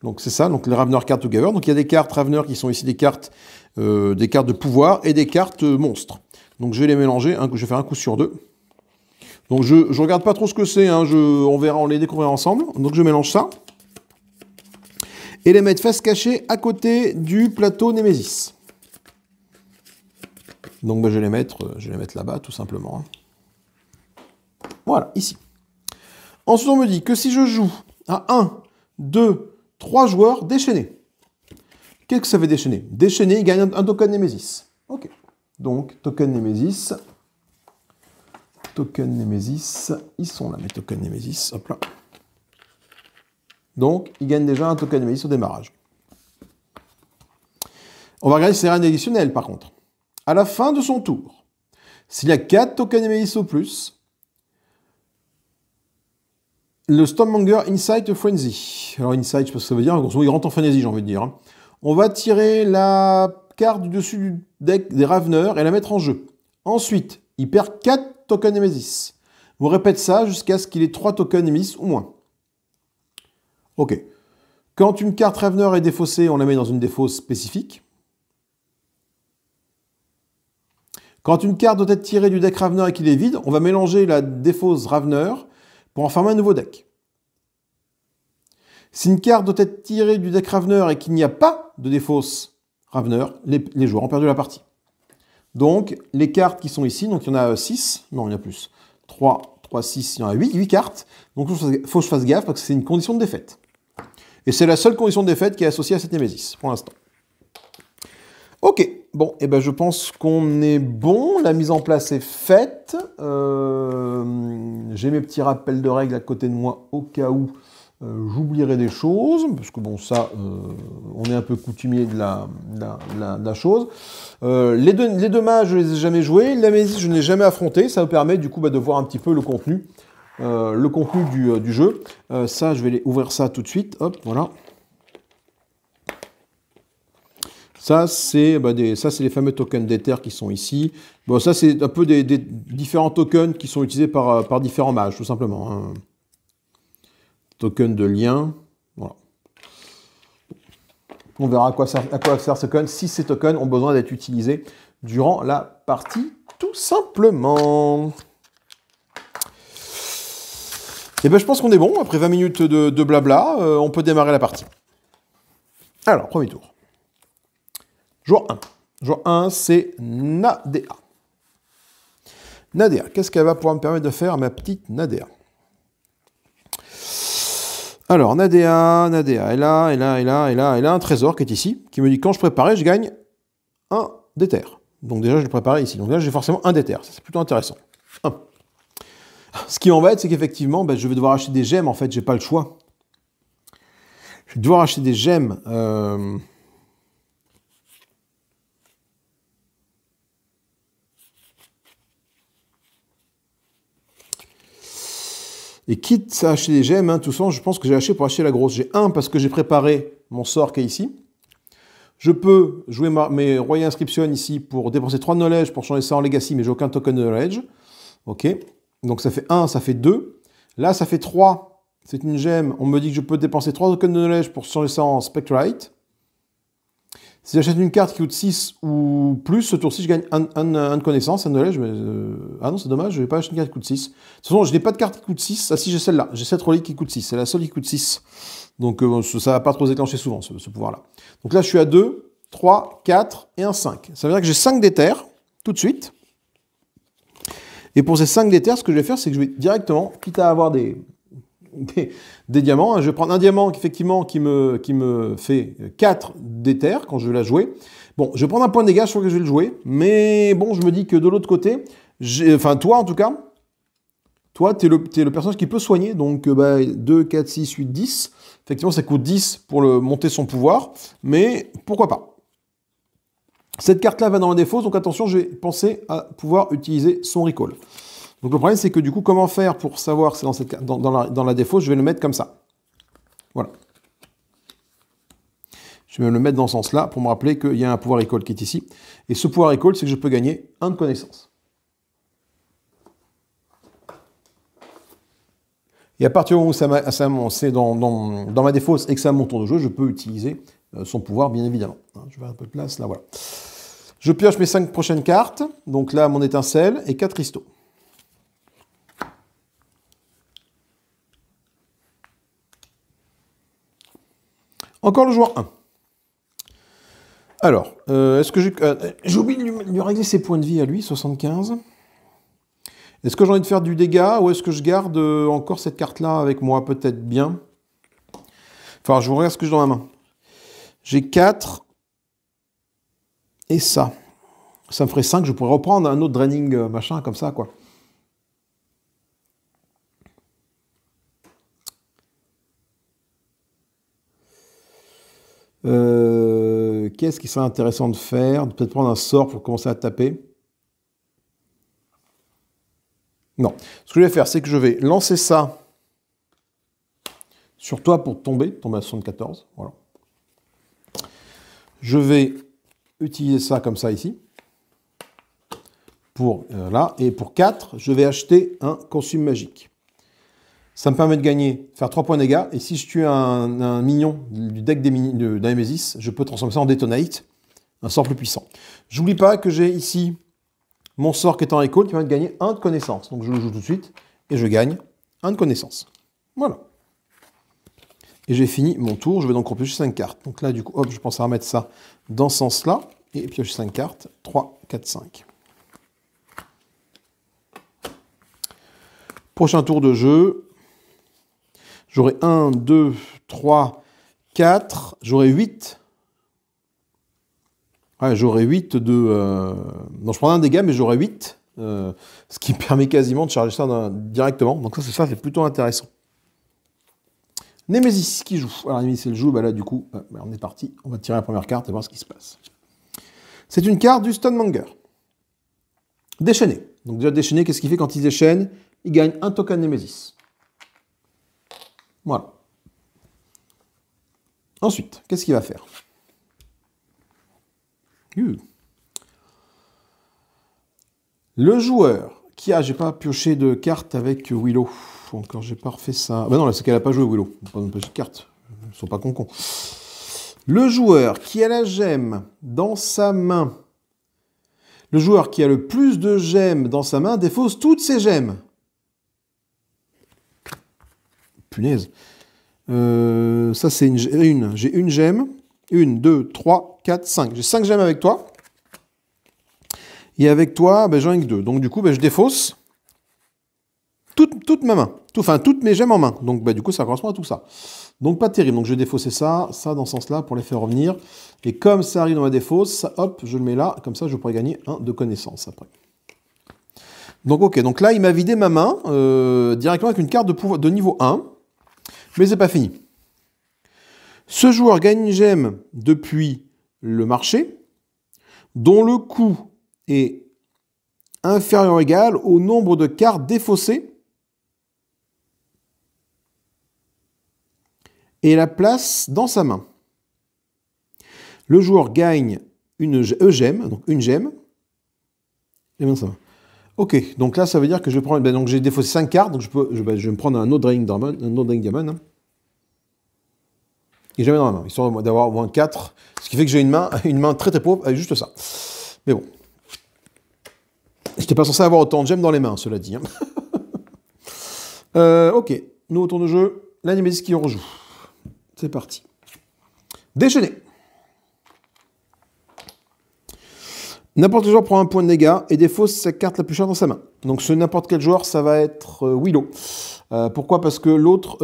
Donc, c'est ça, donc les Ravener Card Together. Donc, il y a des cartes Ravener qui sont ici des cartes de pouvoir et des cartes monstres. Donc, je vais les mélanger. Je vais faire un coup sur 2. Donc, je ne regarde pas trop ce que c'est. Hein, on les découvrira ensemble. Donc, je mélange ça. Et les mettre face cachée à côté du plateau Némésis. Donc, je vais les mettre là-bas, tout simplement. Voilà, ici. Ensuite, on me dit que si je joue à 1, 2, 3 joueurs déchaînés. Qu'est-ce que ça veut déchaîner? Déchaîner, il gagne un token Némésis. Ok. Donc, token Némésis. Token Némésis. Ils sont là, mes tokens Némésis. Hop là. Donc, il gagne déjà un token Némésis au démarrage. On va regarder ses règles additionnelles, par contre. À la fin de son tour, s'il y a 4 tokens Némésis au plus, le Stonemonger Insight Frenzy. Alors, Insight, je sais pas ce que ça veut dire. Il rentre en frénésie, j'ai envie de dire. On va tirer la carte du dessus du deck des Raveneurs et la mettre en jeu. Ensuite, il perd 4 token Nemesis. Vous répétez ça jusqu'à ce qu'il ait 3 tokens Nemesis ou moins. Ok. Quand une carte Ravener est défaussée, on la met dans une défausse spécifique. Quand une carte doit être tirée du deck Ravener et qu'il est vide, on va mélanger la défausse Ravener pour en former un nouveau deck. Si une carte doit être tirée du deck Ravener et qu'il n'y a pas de défausse Ravener, les joueurs ont perdu la partie. Donc, les cartes qui sont ici, donc il y en a 6, non, il y en a plus. 3, 6, il y en a 8 cartes. Donc, il faut que je fasse gaffe parce que c'est une condition de défaite. Et c'est la seule condition de défaite qui est associée à cette Némésis, pour l'instant. Ok, bon, et ben je pense qu'on est bon. La mise en place est faite. J'ai mes petits rappels de règles à côté de moi au cas où j'oublierai des choses, parce que bon, ça, on est un peu coutumier de la chose. Les deux mages, je les ai jamais joués. La Némésis, je ne l'ai jamais affronté. Ça me permet du coup de voir un petit peu le contenu. Du jeu. Ça, je vais aller ouvrir ça tout de suite. Hop, voilà. Ça, c'est les fameux tokens d'Ether qui sont ici. Bon, ça, c'est un peu des différents tokens qui sont utilisés par différents mages, tout simplement. Hein. Token de lien. Voilà. On verra à quoi sert ce token, si ces tokens ont besoin d'être utilisés durant la partie, tout simplement. Et ben, je pense qu'on est bon. Après 20 minutes de blabla, on peut démarrer la partie. Alors, premier tour. Joueur 1. Joueur 1, c'est Nadea. Nadea, qu'est-ce qu'elle va pouvoir me permettre de faire, ma petite Nadea? Alors, Nadea, elle a un trésor qui est ici, qui me dit quand je préparais, je gagne un d'Ether. Donc déjà, je l'ai préparé ici. Donc là, j'ai forcément un d'Ether. C'est plutôt intéressant. 1. Ce qui m'embête, c'est qu'effectivement, je vais devoir acheter des gemmes. En fait, j'ai pas le choix. Je vais devoir acheter des gemmes. Et quitte à acheter des gemmes, tout ça, je pense que j'ai acheté pour acheter la grosse. J'ai 1 parce que j'ai préparé mon sort qui est ici. Je peux jouer mes Royal Inscription ici pour dépenser 3 de knowledge pour changer ça en legacy, mais j'ai aucun token de knowledge. Ok. Donc ça fait 1, ça fait 2. Là, ça fait 3. C'est une gemme. On me dit que je peux dépenser 3 tokens de knowledge pour changer ça en Spectrite. Si j'achète une carte qui coûte 6 ou plus, ce tour-ci, je gagne un de connaissance, un knowledge. Mais, ah non, c'est dommage, je vais pas acheter une carte qui coûte 6. De toute façon, je n'ai pas de carte qui coûte 6. Ah si, j'ai celle-là. J'ai cette relique qui coûte 6. C'est la seule qui coûte 6. Donc ça va pas trop se déclencher souvent, ce pouvoir-là. Donc là, je suis à 2, 3, 4 et un 5. Ça veut dire que j'ai 5 d'Ether, tout de suite. Et pour ces 5 d'Ether, ce que je vais faire, c'est que je vais directement, quitte à avoir des diamants, hein, je vais prendre un diamant effectivement qui me fait 4 d'Ether quand je vais la jouer. Bon, je vais prendre un point de dégâts, je crois que je vais le jouer. Mais bon, je me dis que de l'autre côté, enfin toi en tout cas, toi, tu es le personnage qui peut soigner. Donc 2, 4, 6, 8, 10. Effectivement, ça coûte 10 pour monter son pouvoir. Mais pourquoi pas. Cette carte-là va dans la défausse, donc attention, je vais penser à pouvoir utiliser son recall. Donc le problème, c'est que du coup, comment faire pour savoir que c'est dans la défausse? Je vais le mettre comme ça. Voilà. Je vais me le mettre dans ce sens-là pour me rappeler qu'il y a un pouvoir recall qui est ici. Et ce pouvoir recall, c'est que je peux gagner 1 de connaissance. Et à partir du moment où c'est dans ma défausse et que ça a mon tour de jeu, je peux utiliser son pouvoir, bien évidemment. Je vais avoir un peu de place, là, voilà. Je pioche mes 5 prochaines cartes. Donc là, mon étincelle et 4 cristaux. Encore le joueur 1. Alors, est-ce que j'ai oublié de lui régler ses points de vie à lui, 75. Est-ce que j'ai envie de faire du dégât ou est-ce que je garde encore cette carte-là avec moi? Peut-être bien. Enfin, je vous regarde ce que j'ai dans ma main. J'ai 4 et ça. Ça me ferait 5. Je pourrais reprendre un autre draining machin comme ça, quoi. Qu'est-ce qui serait intéressant de faire? Peut-être prendre un sort pour commencer à taper. Non. Ce que je vais faire, c'est que je vais lancer ça sur toi pour tomber à 74. Voilà. Je vais utiliser ça comme ça ici. pour là. Et pour 4, je vais acheter un consume magique. Ça me permet de gagner, faire 3 points de dégâts. Et si je tue un minion du deck d'un Nemesis, je peux transformer ça en Detonate, un sort plus puissant. J'oublie pas que j'ai ici mon sort qui est en recall qui permet de gagner 1 de connaissance. Donc je le joue tout de suite et je gagne 1 de connaissance. Voilà. Et j'ai fini mon tour. Je vais donc repiocher 5 cartes. Donc là, du coup, hop, je pense à remettre ça dans ce sens-là. Et piocher 5 cartes. 3, 4, 5. Prochain tour de jeu. J'aurai 1, 2, 3, 4. J'aurai 8. Ouais, j'aurai 8 de... Non, je prends un dégât, mais j'aurai 8. Ce qui me permet quasiment de charger ça directement. Donc ça, c'est plutôt intéressant. Nemesis qui joue. Alors Nemesis, elle joue. Bah là, du coup, on est parti. On va tirer la première carte et voir ce qui se passe. C'est une carte du Stonemonger. Déchaîné. Donc déjà, déchaîné, qu'est-ce qu'il fait quand il déchaîne? Il gagne un token Nemesis. Voilà. Ensuite, qu'est-ce qu'il va faire? Le joueur qui a... J'ai pas pioché de carte avec Willow. Encore, j'ai pas refait ça. Ben non, c'est qu'elle a pas joué Willow. Pas de petite carte. Ils sont pas con-con. Le joueur qui a la gemme dans sa main. Le joueur qui a le plus de gemmes dans sa main défausse toutes ses gemmes. Punaise. Ça, c'est une. J'ai une gemme. 1, 2, 3, 4, 5. J'ai 5 gemmes avec toi. Et avec toi, ben, j'en ai que 2. Donc, du coup, ben, je défausse toute ma main. Enfin, toutes mes gemmes en main. Donc, ben, du coup, ça correspond à tout ça. Donc, pas terrible. Donc, je vais défausser ça dans ce sens-là pour les faire revenir. Et comme ça arrive dans ma défausse, ça, hop, je le mets là. Comme ça, je pourrais gagner 1 de connaissance après. Donc, ok. Donc là, il m'a vidé ma main directement avec une carte de niveau 1. Mais c'est pas fini. Ce joueur gagne une gemme depuis le marché, dont le coût est inférieur ou égal au nombre de cartes défaussées et la place dans sa main. Le joueur gagne une gemme, donc une gemme, et dans sa main. Ok, donc là, ça veut dire que je vais prendre... Ben, donc j'ai défaussé 5 cartes, donc je vais me prendre un autre Draining Diamond. Hein. Et jamais dans la main, histoire d'avoir au moins 4. Ce qui fait que j'ai une main très très pauvre avec juste ça. Mais bon. Je n'étais pas censé avoir autant de gemmes dans les mains, cela dit. Hein. Ok, nouveau tour de jeu. La Nemesis qui rejoue. C'est parti. Déchaîné. N'importe quel joueur prend un point de dégâts et défausse sa carte la plus chère dans sa main. Donc ce n'importe quel joueur, ça va être Willow. Pourquoi? Parce que l'autre,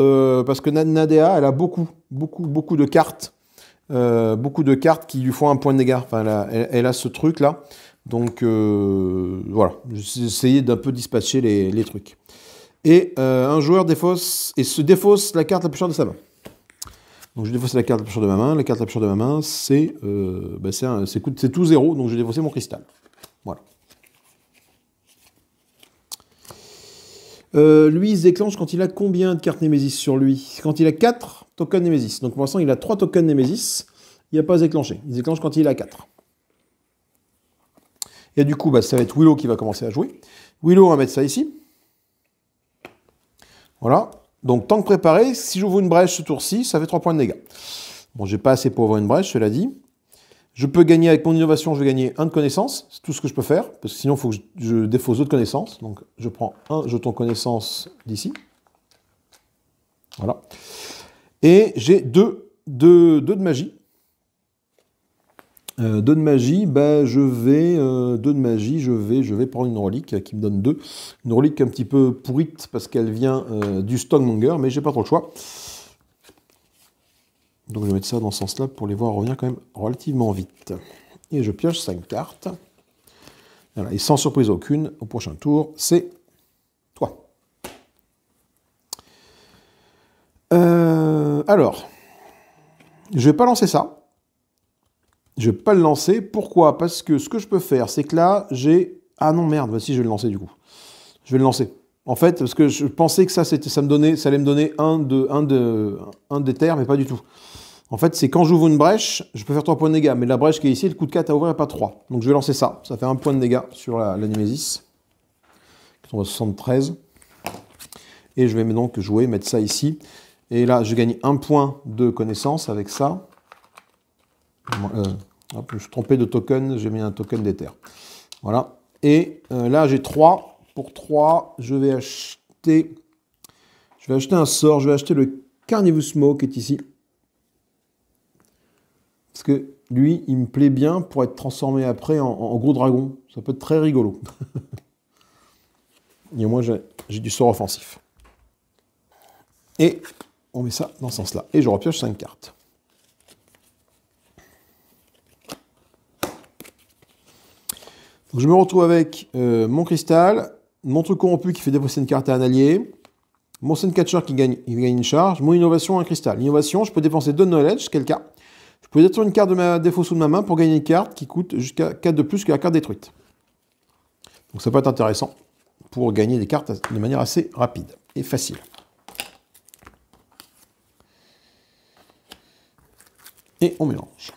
parce que Nadea, elle a beaucoup de cartes. Beaucoup de cartes qui lui font un point de dégâts. Enfin, elle a ce truc-là. Donc voilà, j'ai essayé d'un peu dispatcher les trucs. Et un joueur défausse la carte la plus chère de sa main. Donc je défausse la carte la plus chère de ma main. La carte la plus chère de ma main, c'est tout 0. Donc j'ai défaussé mon cristal. Voilà. Lui, il se déclenche quand il a combien de cartes Nemesis sur lui? Quand il a 4 tokens Nemesis. Donc pour l'instant, il a 3 tokens Nemesis. Il n'a pas déclenché. Il se déclenche quand il a 4. Et du coup, ça va être Willow qui va commencer à jouer. Willow, on va mettre ça ici. Voilà. Donc, tant que préparé, si j'ouvre une brèche ce tour-ci, ça fait 3 points de dégâts. Bon, j'ai pas assez pour ouvrir une brèche, cela dit. Je peux gagner avec mon innovation, je vais gagner 1 de connaissance. C'est tout ce que je peux faire, parce que sinon, il faut que je défausse d'autres connaissances. Donc, je prends un jeton connaissance d'ici. Voilà. Et j'ai 2 de magie. 2 de magie, je vais prendre une relique qui me donne 2. Une relique un petit peu pourrite parce qu'elle vient du Stonemonger, mais j'ai pas trop le choix. Donc je vais mettre ça dans ce sens-là pour les voir revenir quand même relativement vite. Et je pioche 5 cartes. Voilà, et sans surprise aucune, au prochain tour, c'est toi. Alors, je vais pas lancer ça. Je ne vais pas le lancer. Pourquoi? Parce que ce que je peux faire, c'est que là, j'ai... Ah non, merde, voici, je vais le lancer du coup. Je vais le lancer. En fait, parce que je pensais que ça allait me donner un d'éther, mais pas du tout. En fait, c'est quand j'ouvre une brèche, je peux faire 3 points de dégâts. Mais la brèche qui est ici, le coup de 4 à ouvrir et pas 3. Donc je vais lancer ça. Ça fait 1 point de dégâts sur la Némésis. Qui tombe à 73. Et je vais donc jouer, mettre ça ici. Et là, je gagne 1 point de connaissance avec ça. Hop, je suis trompé de token, j'ai mis un token d'éther. Voilà. Et là, j'ai 3. Pour 3, je vais acheter un sort. Je vais acheter le Carnivus Maw qui est ici. Parce que lui, il me plaît bien pour être transformé après en gros dragon. Ça peut être très rigolo. Et moi, j'ai du sort offensif. Et on met ça dans ce sens-là. Et je repioche 5 cartes. Donc je me retrouve avec mon cristal, mon truc corrompu qui fait défausser une carte à un allié, mon Suncatcher qui gagne une charge, mon innovation, un cristal. L'innovation, je peux dépenser 2 knowledge, quel cas. Je peux détruire une carte de ma défausse de ma main pour gagner une carte qui coûte jusqu'à 4 de plus que la carte détruite. Donc ça peut être intéressant pour gagner des cartes de manière assez rapide et facile. Et on mélange.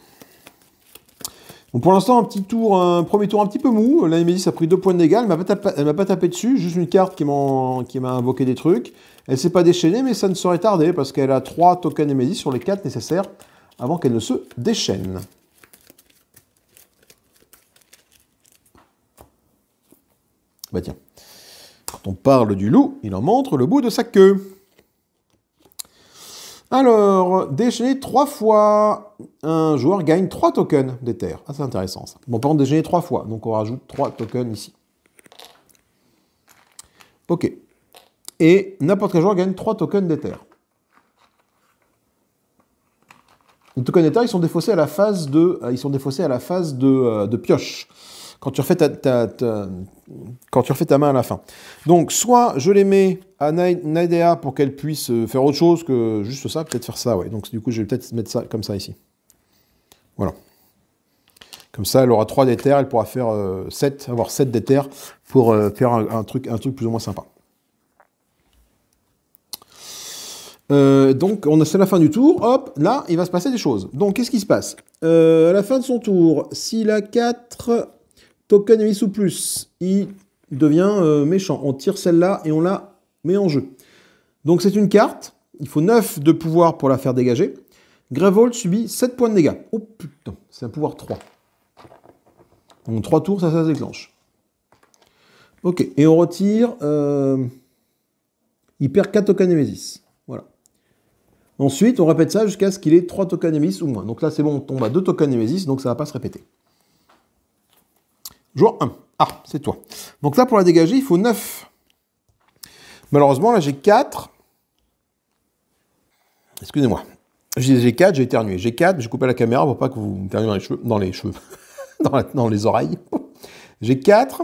Donc pour l'instant, un premier tour un petit peu mou. La Némésis a pris 2 points de dégâts. Elle m'a pas tapé dessus. Juste une carte qui m'a invoqué des trucs. Elle s'est pas déchaînée, mais ça ne saurait tarder parce qu'elle a 3 tokens Némésis sur les 4 nécessaires avant qu'elle ne se déchaîne. Bah tiens. Quand on parle du loup, il en montre le bout de sa queue. Alors, déchaîner 3 fois, un joueur gagne 3 tokens d'éther. Ah, c'est intéressant ça. Bon, par contre, déchaîner 3 fois, donc on rajoute 3 tokens ici. Ok. Et n'importe quel joueur gagne 3 tokens d'éther. Les tokens d'éther, ils sont défaussés à la phase de pioche. Quand tu refais ta main à la fin. Donc, soit je les mets à Naidea pour qu'elle puisse faire autre chose que juste ça, peut-être faire ça, ouais. Donc, du coup, je vais peut-être mettre ça comme ça ici. Voilà. Comme ça, elle aura 3 d'éther, elle pourra faire avoir 7 d'éther pour faire un truc plus ou moins sympa. Donc, c'est la fin du tour. Hop, là, il va se passer des choses. Donc, qu'est-ce qui se passe à la fin de son tour, s'il a 4... token Némésis ou plus, il devient méchant. On tire celle-là et on la met en jeu. Donc c'est une carte, il faut 9 de pouvoir pour la faire dégager. Greyvolt subit 7 points de dégâts. Oh putain, c'est un pouvoir 3. Donc 3 tours, ça se déclenche. Ok, et on retire... il perd 4 tokens Némésis. Voilà. Ensuite, on répète ça jusqu'à ce qu'il ait 3 tokens Némésis ou moins. Donc là, c'est bon, on tombe à 2 tokens Némésis, donc ça ne va pas se répéter. Joueur 1. Ah, c'est toi. Donc là, pour la dégager, il faut 9. Malheureusement, là, j'ai 4. Excusez-moi. J'ai 4, j'ai éternué. J'ai 4, j'ai coupé la caméra pour pas que vous m'éternuez dans les cheveux. dans les oreilles. J'ai 4,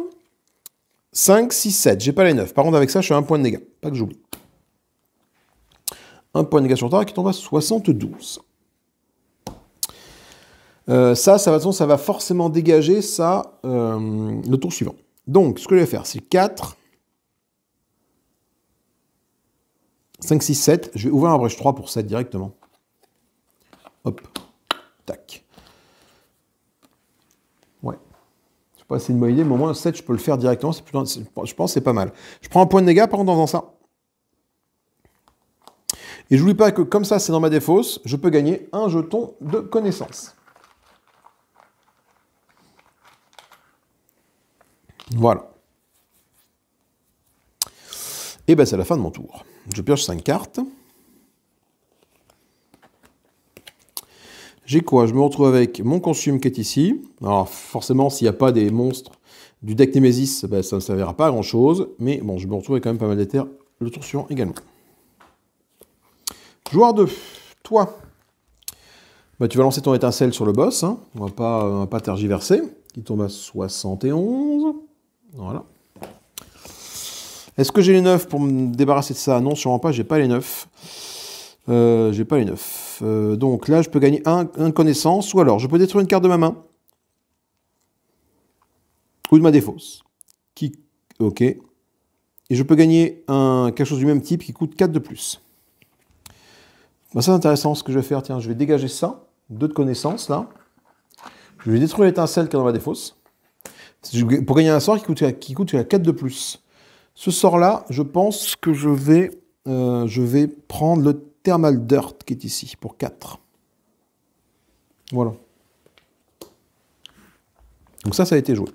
5, 6, 7. J'ai pas les 9. Par contre, avec ça, je suis à 1 point de dégâts. Pas que j'oublie. 1 point de dégâts sur terre qui tombe à 72. Ça va forcément dégager ça le tour suivant. Donc, ce que je vais faire, c'est 4, 5, 6, 7. Je vais ouvrir un brèche 3 pour 7 directement. Hop. Tac. Ouais. Je sais pas si c'est une bonne idée, mais au moins 7, je peux le faire directement. Je pense que c'est pas mal. Je prends un point de dégâts par contre en faisant ça. Et je n'oublie pas que comme ça, c'est dans ma défausse, je peux gagner un jeton de connaissance. Voilà. Et ben c'est la fin de mon tour. Je pioche 5 cartes. J'ai quoi? Je me retrouve avec mon consume qui est ici. Alors forcément, s'il n'y a pas des monstres du deck Némésis, ben, ça ne servira pas à grand chose. Mais bon, je me retrouve avec quand même pas mal d'éther le tour suivant également. Joueur 2, toi. Ben, tu vas lancer ton étincelle sur le boss. Hein. On va pas tergiverser. Qui tombe à 71. Voilà. Est-ce que j'ai les 9 pour me débarrasser de ça? Non, sûrement pas, j'ai pas les 9. J'ai pas les 9. Donc là, je peux gagner un connaissance, ou alors je peux détruire une carte de ma main. Ou de ma défausse. Ok. Et je peux gagner quelque chose du même type qui coûte 4 de plus. Bah, c'est intéressant ce que je vais faire. Tiens, je vais dégager ça. 2 de connaissances, là. Je vais détruire l'étincelle qui est dans ma défausse. Pour gagner un sort qui coûte 4 de plus. Ce sort-là, je pense que je vais prendre le Thermal Dirt qui est ici, pour 4. Voilà. Donc ça a été joué.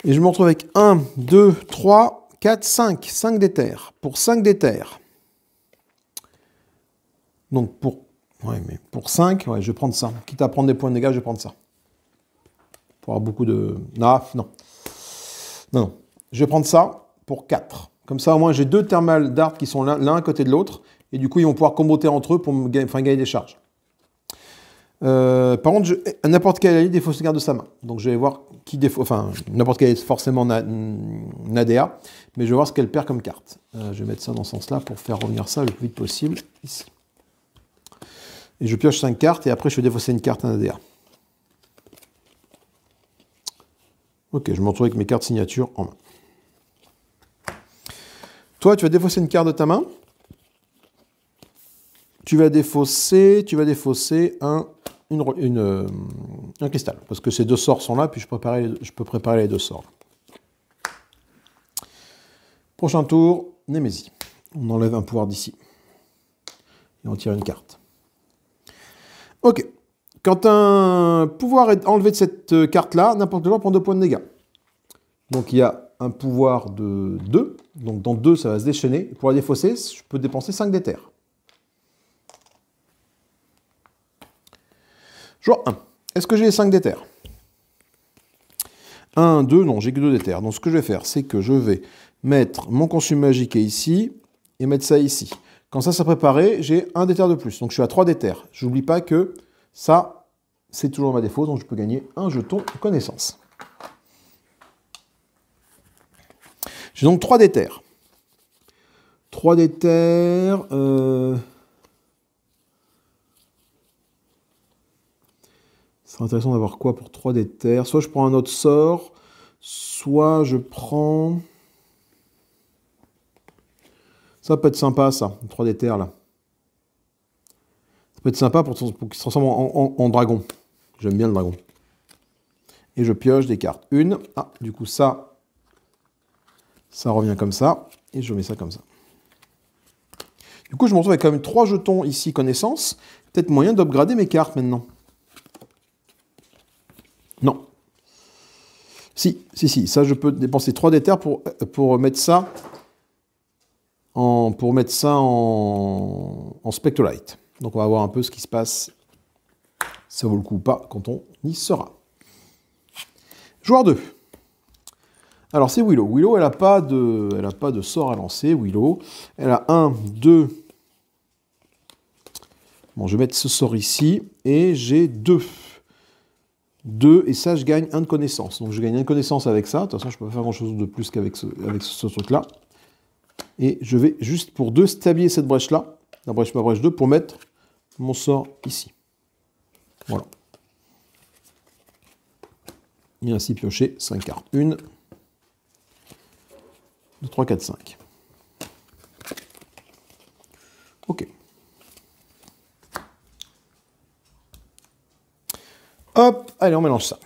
Et je me retrouve avec 1, 2, 3, 4, 5. 5 d'éther. Pour 5 d'éther. Donc pour 5, ouais, je vais prendre ça. Quitte à prendre des points de dégâts, je vais prendre ça. Pour avoir beaucoup de... Ah, non. Non. Je vais prendre ça pour 4. Comme ça, au moins, j'ai 2 thermales d'art qui sont l'un à côté de l'autre. Et du coup, ils vont pouvoir comboter entre eux pour gagner des charges. Par contre, n'importe quel allié défausse une carte de sa main. Donc je vais voir qui défausse. Enfin, n'importe quel allié, forcément Nadea. Mais je vais voir ce qu'elle perd comme carte. Je vais mettre ça dans ce sens-là pour faire revenir ça le plus vite possible. Ici. Et je pioche 5 cartes et après je vais défausser une carte à Nadea. Ok, je me retrouve avec mes cartes signature en main. Toi, tu vas défausser une carte de ta main. Tu vas défausser un cristal. Parce que ces 2 sorts sont là, puis je peux préparer les 2 sorts. Prochain tour, Némésie. On enlève un pouvoir d'ici. Et on tire une carte. Ok. Quand un pouvoir est enlevé de cette carte-là, n'importe quel joueur prend 2 points de dégâts. Donc il y a un pouvoir de 2. Donc dans 2, ça va se déchaîner. Pour la défausser, je peux dépenser 5 d'éther. Joueur 1. Est-ce que j'ai les 5 d'éther? 1, 2, non, j'ai que 2 d'éther. Donc ce que je vais faire, c'est que je vais mettre mon consume magique ici et mettre ça ici. Quand ça s'est préparé, j'ai 1 d'éther de plus. Donc je suis à 3 d'éther. Je n'oublie pas que ça, c'est toujours ma défaut, donc je peux gagner un jeton de connaissance. J'ai donc 3 d'éther. 3 d'éther... C'est intéressant d'avoir quoi pour 3 d'éther? Soit je prends un autre sort, soit je prends... Ça peut être sympa, ça, 3 d'éther, là. Ça peut être sympa pour qu'il se transforme en dragon. J'aime bien le dragon. Et je pioche des cartes. Une. Ah, du coup, ça revient comme ça. Et je mets ça comme ça. Du coup, je me retrouve avec quand même 3 jetons ici, connaissance. Peut-être moyen d'upgrader mes cartes maintenant. Non. Si, ça je peux dépenser 3 d'éther pour mettre ça en Spectrolite. Donc on va voir un peu ce qui se passe, si ça vaut le coup ou pas, quand on y sera. Joueur 2. Alors c'est Willow. Willow, elle n'a pas de sort à lancer, Willow. Elle a 1, 2... Bon, je vais mettre ce sort ici, et j'ai 2. 2, et ça, je gagne 1 de connaissance. Donc je gagne 1 de connaissance avec ça. De toute façon, je ne peux pas faire grand-chose de plus qu'avec ce truc-là. Et je vais juste pour 2 stabiliser cette brèche-là, ma brèche 2, pour mettre mon sort ici. Voilà. Et ainsi piocher 5 cartes. 1, 2, 3, 4, 5. Ok. Hop, allez, on mélange ça.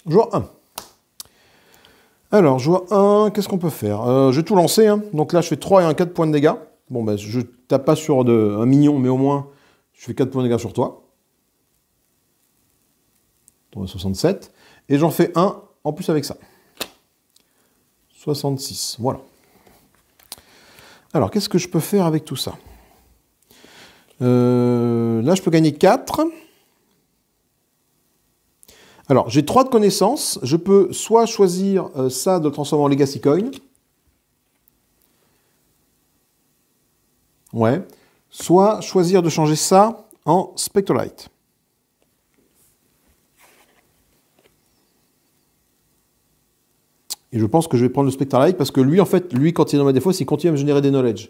Joueur 1. Alors, joueur 1, qu'est-ce qu'on peut faire? Je vais tout lancer. Hein. Donc là, je fais 3 et un 4 points de dégâts. Bon, ben, je tape pas sur un mignon, mais au moins, je fais 4 points de dégâts sur toi. 67. Et j'en fais 1 en plus avec ça. 66. Voilà. Alors, qu'est-ce que je peux faire avec tout ça? Là, je peux gagner 4. Alors, j'ai 3 de connaissances. Je peux soit choisir ça de le transformer en Legacy Coin. Ouais. Soit choisir de changer ça en Spectrolite. Et je pense que je vais prendre le Spectre Light parce que lui, en fait, lui, quand il est dans ma défausse, il continue à me générer des knowledge.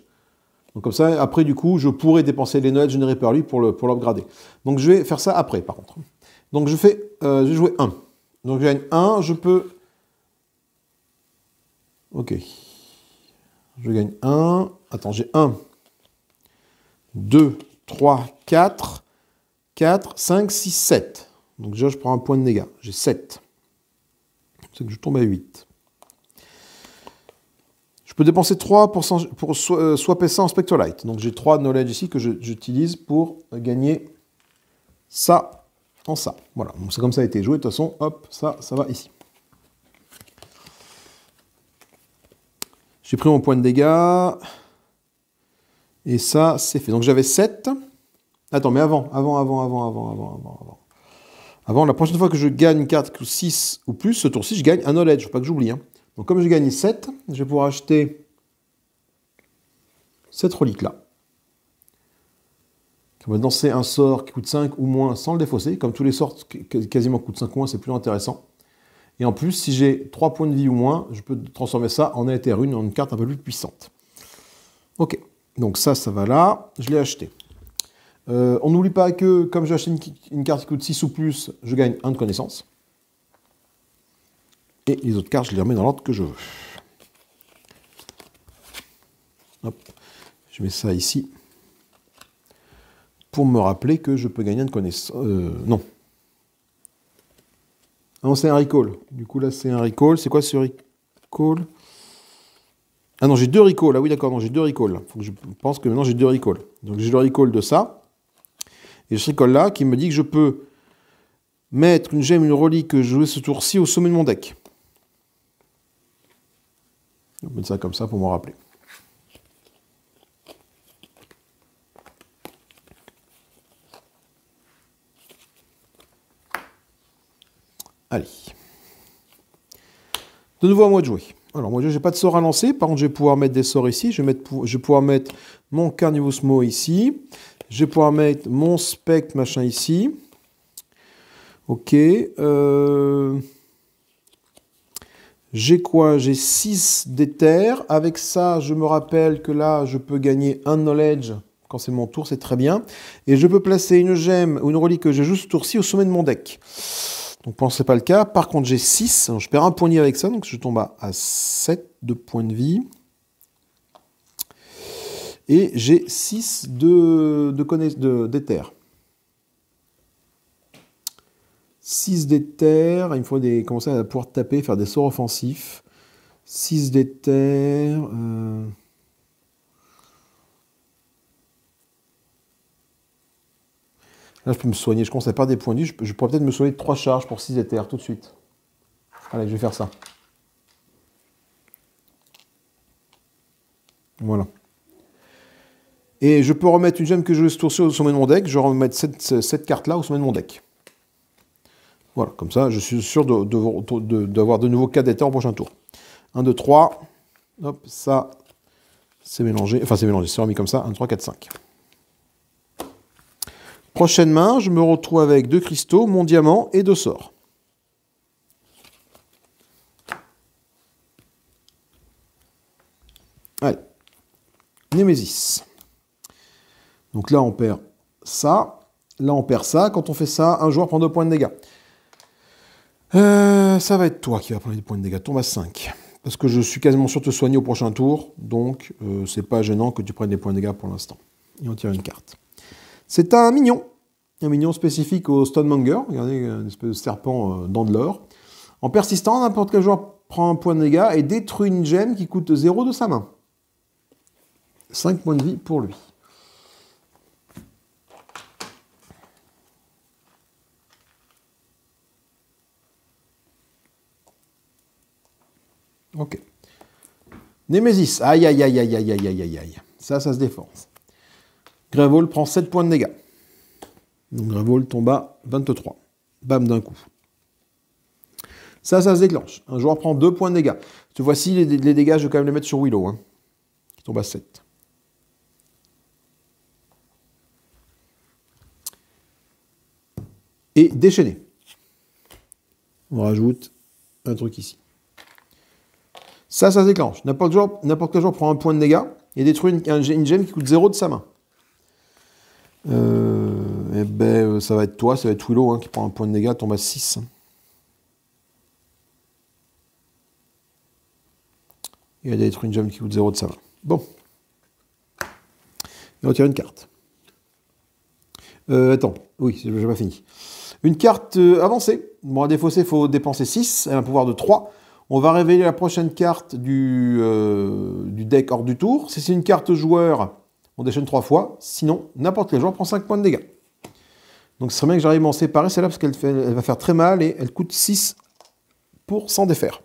Donc comme ça, après, du coup, je pourrais dépenser les knowledge générés par lui pour l'upgrader. Donc je vais faire ça après, par contre. Donc je vais jouer 1. Donc je gagne 1, je peux... Ok. Je gagne 1. Attends, j'ai 1, 2, 3, 4, 4, 5, 6, 7. Donc déjà, je prends un point de dégâts. J'ai 7. C'est que je tombe à 8. Je peux dépenser 3 pour swapper ça en Spectrolite. Donc j'ai 3 knowledge ici que j'utilise pour gagner ça en ça. Voilà, donc c'est comme ça a été joué. De toute façon, hop, ça va ici. J'ai pris mon point de dégâts. Et ça, c'est fait. Donc j'avais 7. Attends, mais avant, la prochaine fois que je gagne 4 ou 6 ou plus, ce tour-ci, je gagne un knowledge. Il ne faut pas que j'oublie. Hein. Donc comme j'ai gagné 7, je vais pouvoir acheter cette relique-là. On va danser un sort qui coûte 5 ou moins sans le défausser. Comme tous les sorts quasiment coûtent 5 ou moins, c'est plus intéressant. Et en plus, si j'ai 3 points de vie ou moins, je peux transformer ça en Aether Rune, en une carte un peu plus puissante. Ok, donc ça va là. Je l'ai acheté. On n'oublie pas que, comme j'ai acheté une carte qui coûte 6 ou plus, je gagne 1 de connaissance. Et les autres cartes, je les remets dans l'ordre que je veux. Hop. Je mets ça ici. Pour me rappeler que je peux gagner 1 de connaissance. Non. Ah non, c'est un recall. Du coup, là, c'est un recall. C'est quoi ce recall? Ah non, j'ai 2 recalls. Ah oui, d'accord, non, j'ai 2 recalls. Je pense que maintenant, j'ai 2 recalls. Donc, j'ai le recall de ça. Et ce recall-là qui me dit que je peux mettre une gemme, une relique que je jouais ce tour-ci au sommet de mon deck. Je vais mettre ça comme ça pour m'en rappeler. Allez. De nouveau à moi de jouer. Alors moi je n'ai pas de sort à lancer, par contre je vais pouvoir mettre des sorts ici. Je vais pouvoir mettre mon Carnivusmo ici. Je vais pouvoir mettre mon Spectre machin ici. Ok. J'ai quoi? J'ai 6 d'éther. Avec ça, je me rappelle que là, je peux gagner un knowledge. Quand c'est mon tour, c'est très bien. Et je peux placer une gemme ou une relique que je joue ce tour-ci au sommet de mon deck. Donc, pour l'instant, ce n'est pas le cas. Par contre, j'ai 6. Donc, je perds un point de vie avec ça. Donc, je tombe à 7 de points de vie. Et j'ai 6 d'éther. 6 d'éther. Il me faut commencer à pouvoir taper, faire des sorts offensifs. 6 d'éther. Là, je peux me soigner. Je commence à perdre des points de vie. Je pourrais peut-être me soigner de 3 charges pour 6 éthers tout de suite. Allez, je vais faire ça. Voilà. Et je peux remettre une gemme que je vais tourner au sommet de mon deck. Je vais remettre cette carte-là au sommet de mon deck. Voilà, comme ça, je suis sûr d'avoir de nouveau 4 d'éthers au prochain tour. 1, 2, 3. Hop, ça, c'est mélangé. Enfin, c'est mélangé. C'est remis comme ça. 1, 3, 4, 5. Prochaine main, je me retrouve avec 2 cristaux, mon diamant et 2 sorts. Allez. Némésis. Donc là, on perd ça. Là, on perd ça. Quand on fait ça, un joueur prend 2 points de dégâts. Ça va être toi qui va prendre des points de dégâts. Tombe à 5. Parce que je suis quasiment sûr de te soigner au prochain tour. Donc, c'est pas gênant que tu prennes des points de dégâts pour l'instant. Et on tire une carte. C'est un mignon. Un mignon spécifique au Stonemonger. Regardez, une espèce de serpent dans de l'or. En persistant, n'importe quel joueur prend un point de dégâts et détruit une gemme qui coûte 0 de sa main. 5 points de vie pour lui. Ok. Némésis. Aïe, aïe, aïe, aïe, aïe, aïe, aïe, aïe, aïe. Ça se défonce. Greyvoll prend 7 points de dégâts. Donc Greyvoll tombe à 23. Bam d'un coup. Ça se déclenche. Un joueur prend 2 points de dégâts. Cette fois-ci, les dégâts, je vais quand même les mettre sur Willow. Hein, qui tombe à 7. Et déchaîné. On rajoute un truc ici. Ça se déclenche. N'importe quel joueur prend un point de dégâts et détruit une gemme qui coûte 0 de sa main. Ça va être toi, ça va être Willow qui prend un point de dégâts, tombe à 6. Et elle détruit une gemme qui coûte 0 de sa main. Bon. Et on tire une carte. Attends, oui, j'ai pas fini. Une carte avancée. Bon, à défausser, il faut dépenser 6. Elle a un pouvoir de 3. On va révéler la prochaine carte du deck hors du tour. Si c'est une carte joueur, on déchaîne 3 fois. Sinon, n'importe quel joueur prend 5 points de dégâts. Donc, ce serait bien que j'arrive à m'en séparer celle-là parce qu'elle va faire très mal et elle coûte 6 pour s'en défaire.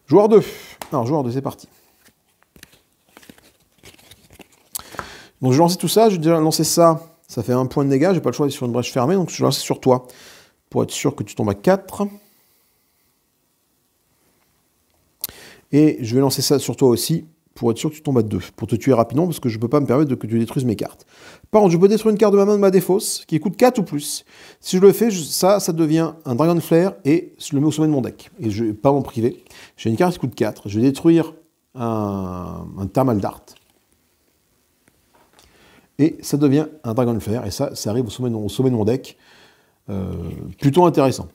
Joueur 2. Alors, joueur 2, c'est parti. Donc, je vais lancer tout ça. Je vais déjà lancer ça. Ça fait 1 point de dégâts. J'ai pas le choix d'être sur une brèche fermée. Donc, je vais lancer sur toi pour être sûr que tu tombes à 4. Et je vais lancer ça sur toi aussi pour être sûr que tu tombes à 2. Pour te tuer rapidement parce que je ne peux pas me permettre que tu détruises mes cartes. Par contre, je peux détruire une carte de ma main de ma défausse qui coûte 4 ou plus. Si je le fais, ça devient un Dragon Flare et je le mets au sommet de mon deck. Et je ne vais pas m'en priver. J'ai une carte qui coûte 4. Je vais détruire un Thermal Dart. Et ça devient un Dragon Flare. Et ça arrive au sommet de mon deck. Plutôt intéressant.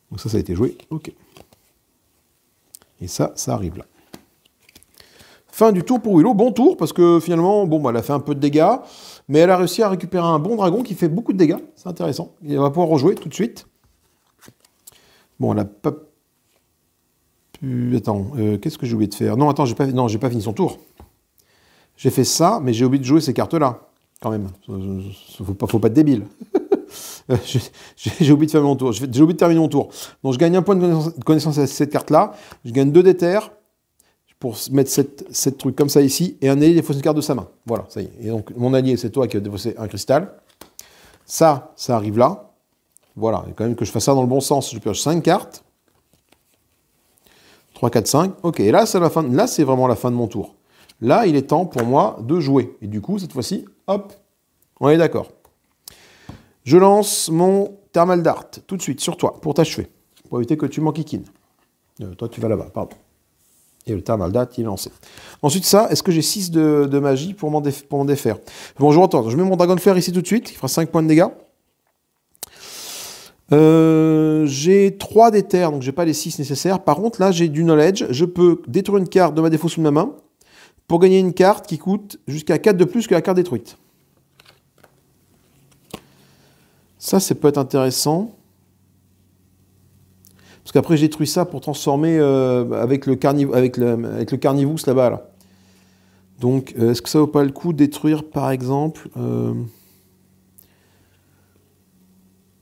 Donc ça a été joué. Ok. Et ça arrive là. Fin du tour pour Willow. Bon tour, parce que finalement, elle a fait un peu de dégâts, mais elle a réussi à récupérer un bon dragon qui fait beaucoup de dégâts. C'est intéressant. Et elle va pouvoir rejouer tout de suite. Bon, elle n'a pas pu... Attends, qu'est-ce que j'ai oublié de faire? Non, attends, j'ai pas fini son tour. J'ai fait ça, mais j'ai oublié de jouer ces cartes-là, quand même. Faut pas être débile. J'ai oublié de faire mon tour. J'ai oublié de terminer mon tour. Donc je gagne un point de connaissance à cette carte-là. Je gagne 2 d'éther pour mettre cette truc comme ça ici. Et un allié défausse une carte de sa main. Voilà, ça y est. Et donc mon allié, c'est toi qui as défaussé un cristal. Ça arrive là. Voilà, il faut quand même que je fasse ça dans le bon sens. Je pioche 5 cartes. 3, 4, 5. Ok, et là, c'est vraiment la fin de mon tour. Là, il est temps pour moi de jouer. Et du coup, cette fois-ci, hop, on est d'accord. Je lance mon Thermal Dart tout de suite sur toi pour t'achever, pour éviter que tu m'enquiquines. Toi, tu vas là-bas, pardon. Et le Thermal Dart, il est lancé. Ensuite, ça, est-ce que j'ai 6 de magie pour m'en défaire? Bon, je retourne. Je mets mon Dragon Flare ici tout de suite, il fera 5 points de dégâts. J'ai 3 d'éther, donc j'ai pas les 6 nécessaires. Par contre, là, j'ai du knowledge. Je peux détruire une carte de ma défaut sous ma main pour gagner une carte qui coûte jusqu'à 4 de plus que la carte détruite. Ça peut être intéressant. Parce qu'après, je détruis ça pour transformer avec le Carnivous là-bas. Là. Donc, est-ce que ça vaut pas le coup de détruire, par exemple,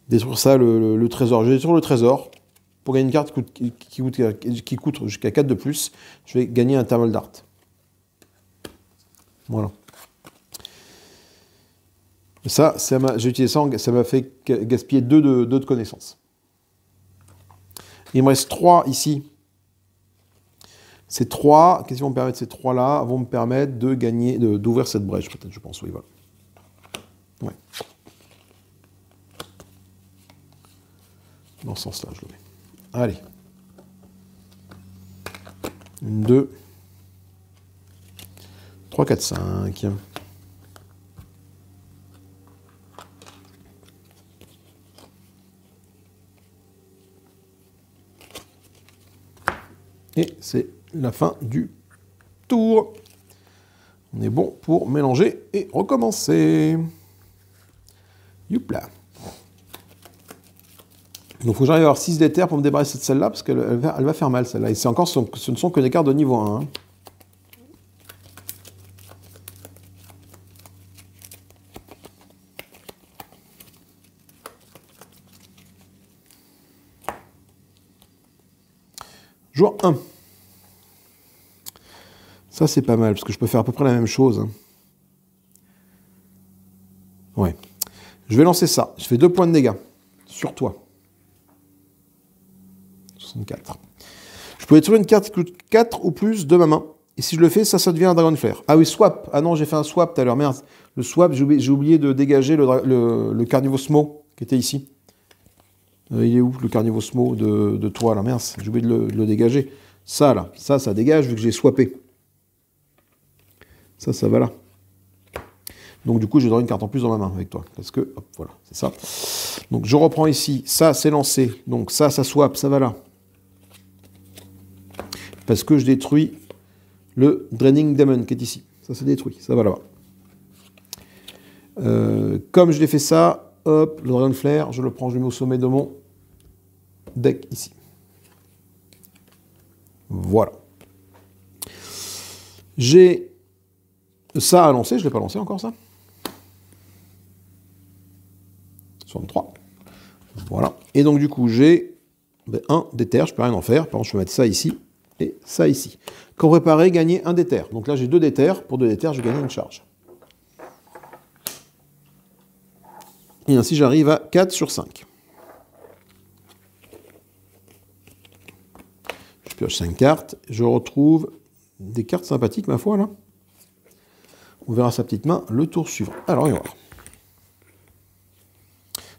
détruire ça, le trésor. Je vais détruire le trésor. Pour gagner une carte qui coûte jusqu'à 4 de plus, je vais gagner un Thermal Dart. Voilà. Ça, j'ai utilisé ça, ça m'a fait gaspiller 2 de connaissances. Il me reste 3 ici. Ces 3, qu'est-ce qui vont me permettre? Ces 3-là vont me permettre de gagner, d'ouvrir cette brèche, peut-être, je pense. Oui, voilà. Ouais. Dans ce sens-là, je le mets. Allez. 1, 2, 3, 4, 5. Et c'est la fin du tour. On est bon pour mélanger et recommencer. Youpla. Donc il faut que j'arrive à avoir 6 d'éther pour me débarrasser de celle-là, parce qu'elle va faire mal, celle-là. Et c'est encore, ce ne sont que des cartes de niveau 1. Hein. Joueur 1. Ça, c'est pas mal, parce que je peux faire à peu près la même chose. Ouais. Je vais lancer ça. Je fais 2 points de dégâts sur toi. 64. Je peux détruire une carte qui coûte 4 ou plus de ma main. Et si je le fais, ça devient un Dragon Flare. Ah oui, swap. Ah non, j'ai fait un swap tout à l'heure. Merde. Le swap, j'ai oublié de dégager le Carnivosmo qui était ici. Il est où le Carnivosmo de toi là? Mince, j'ai oublié de le dégager. Ça là, ça dégage vu que j'ai swappé. Ça va là. Donc du coup, j'ai donné une carte en plus dans ma main avec toi. Parce que, hop, voilà, c'est ça. Donc je reprends ici, ça c'est lancé. Donc ça swap, ça va là. Parce que je détruis le Draining Demon qui est ici. Ça c'est détruit, ça va là-bas. Comme je l'ai fait ça, hop, le Dragon Flare, je le prends, je le mets au sommet de mon deck ici. Voilà. J'ai ça à lancer, je ne l'ai pas lancé encore ça. 63. Voilà. Et donc du coup, j'ai un d'éther, je peux rien en faire. Par contre, je peux mettre ça ici et ça ici. Quand préparer, gagner un d'éther. Donc là, j'ai 2 d'éther. Pour 2 d'éther, je gagne une charge. Et ainsi, j'arrive à 4 sur 5. Je pioche 5 cartes. Je retrouve des cartes sympathiques, ma foi, là. On verra sa petite main le tour suivant. Alors, on va voir.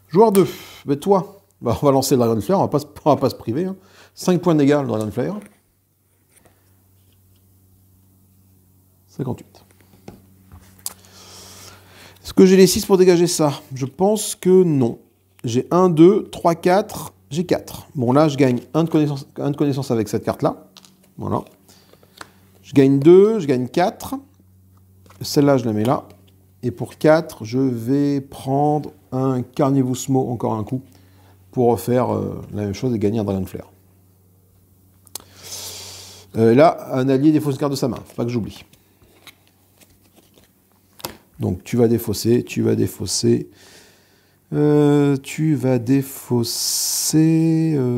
Joueur 2. Ben, toi, on va lancer le Dragon Flare. On va pas se priver. Hein. 5 points de dégâts, le Dragon Flare. 58. Est-ce que j'ai les 6 pour dégager ça? Je pense que non. J'ai 1, 2, 3, 4. J'ai 4. Bon, là, je gagne 1 de connaissance avec cette carte-là. Voilà. Je gagne 2, je gagne 4. Celle-là, je la mets là. Et pour 4, je vais prendre un Carnivusmo, encore un coup, pour refaire la même chose et gagner un Dragon Flare. Là, un allié défausse une carte de sa main. Faut pas que j'oublie. Donc tu vas défausser,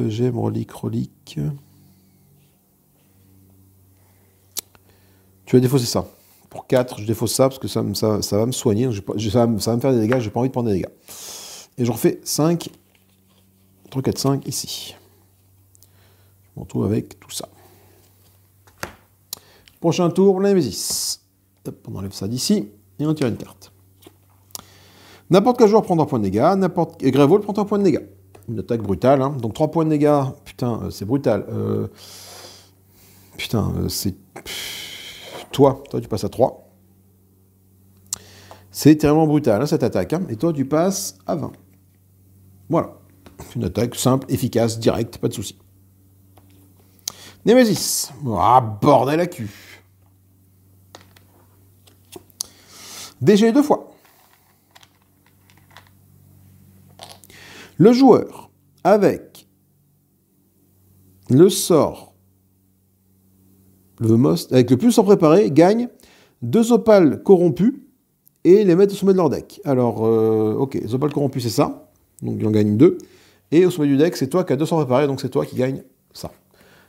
j'aime relique. Tu vas défausser ça. Pour 4, je défausse ça parce que ça va me soigner, donc ça va me faire des dégâts, j'ai pas envie de prendre des dégâts. Et je refais 5, 3, 4, 5 ici. Je me retrouve avec tout ça. Prochain tour, la Némésis. Hop, on enlève ça d'ici. Et on tire une carte. N'importe quel joueur prend 3 points de dégâts. Et Greyvolt prend 3 points de dégâts. Une attaque brutale. Hein. Donc 3 points de dégâts. Putain, c'est brutal. C'est... Toi, tu passes à 3. C'est terriblement brutal, hein, cette attaque. Hein. Et toi, tu passes à 20. Voilà. Une attaque simple, efficace, directe, pas de souci. Némésis. Ah, bordel à cul. DG 2 fois. Le joueur, avec le sort, avec le plus sort préparé, gagne 2 opales corrompus et les mettre au sommet de leur deck. Alors, ok, les opales corrompus, c'est ça. Donc, il en gagne 2. Et au sommet du deck, c'est toi qui as 2 sorts préparés, donc c'est toi qui gagne ça.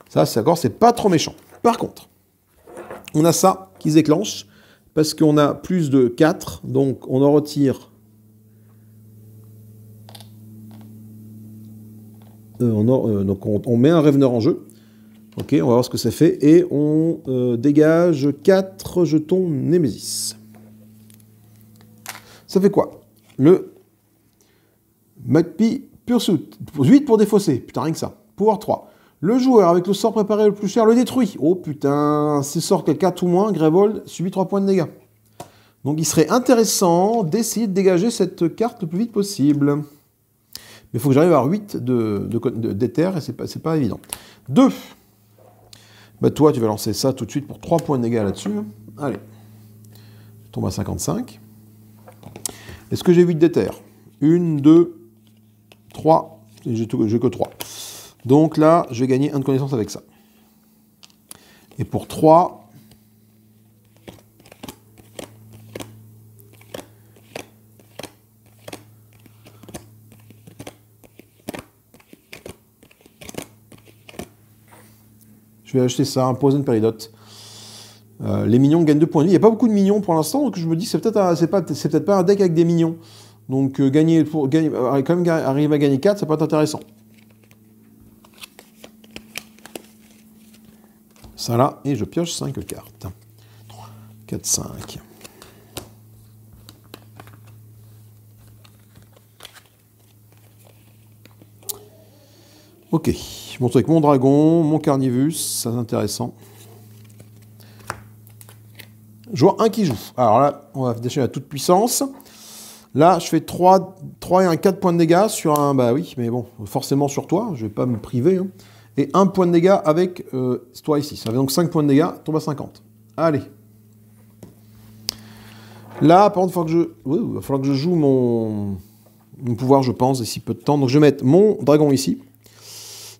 Ça, c'est d'accord, c'est pas trop méchant. Par contre, on a ça qui se déclenche. Parce qu'on a plus de 4, donc on en retire. Donc on met un Reveneur en jeu. Ok, on va voir ce que ça fait. Et on dégage 4 jetons Némésis. Ça fait quoi? Le Magpie Pursuit. 8 pour défausser. Putain, rien que ça. Pouvoir 3. Le joueur avec le sort préparé le plus cher le détruit. Oh putain, s'il sort que 4 ou moins, Greyvolt subit 3 points de dégâts. Donc il serait intéressant d'essayer de dégager cette carte le plus vite possible. Mais il faut que j'arrive à avoir 8 d'éther et c'est pas évident. 2. Bah toi, tu vas lancer ça tout de suite pour 3 points de dégâts là-dessus. Allez. Je tombe à 55. Est-ce que j'ai 8 d'éther? 1, 2, 3. J'ai que 3. Donc là, je vais gagner 1 de connaissance avec ça. Et pour 3... Je vais acheter ça, un Poison Peridote. Les minions gagnent 2 points de vie. Il n'y a pas beaucoup de minions pour l'instant, donc je me dis que c'est peut-être pas un deck avec des minions. Donc quand même arriver à gagner 4, ça peut être intéressant. Ça là, et je pioche 5 cartes. 3, 4, 5. Ok, je monte avec mon dragon, mon carnivus, c'est intéressant. Joueur 1 qui joue. Alors là, on va déchaîner à toute puissance. Là, je fais 3 et un 4 points de dégâts sur un... Bah oui, mais bon, forcément sur toi, je vais pas me priver. Hein. Et 1 point de dégâts avec toi ici. Ça fait donc 5 points de dégâts, tombe à 50. Allez. Là, par contre, il va falloir que je joue mon pouvoir, je pense, d'ici peu de temps. Donc je vais mettre mon dragon ici.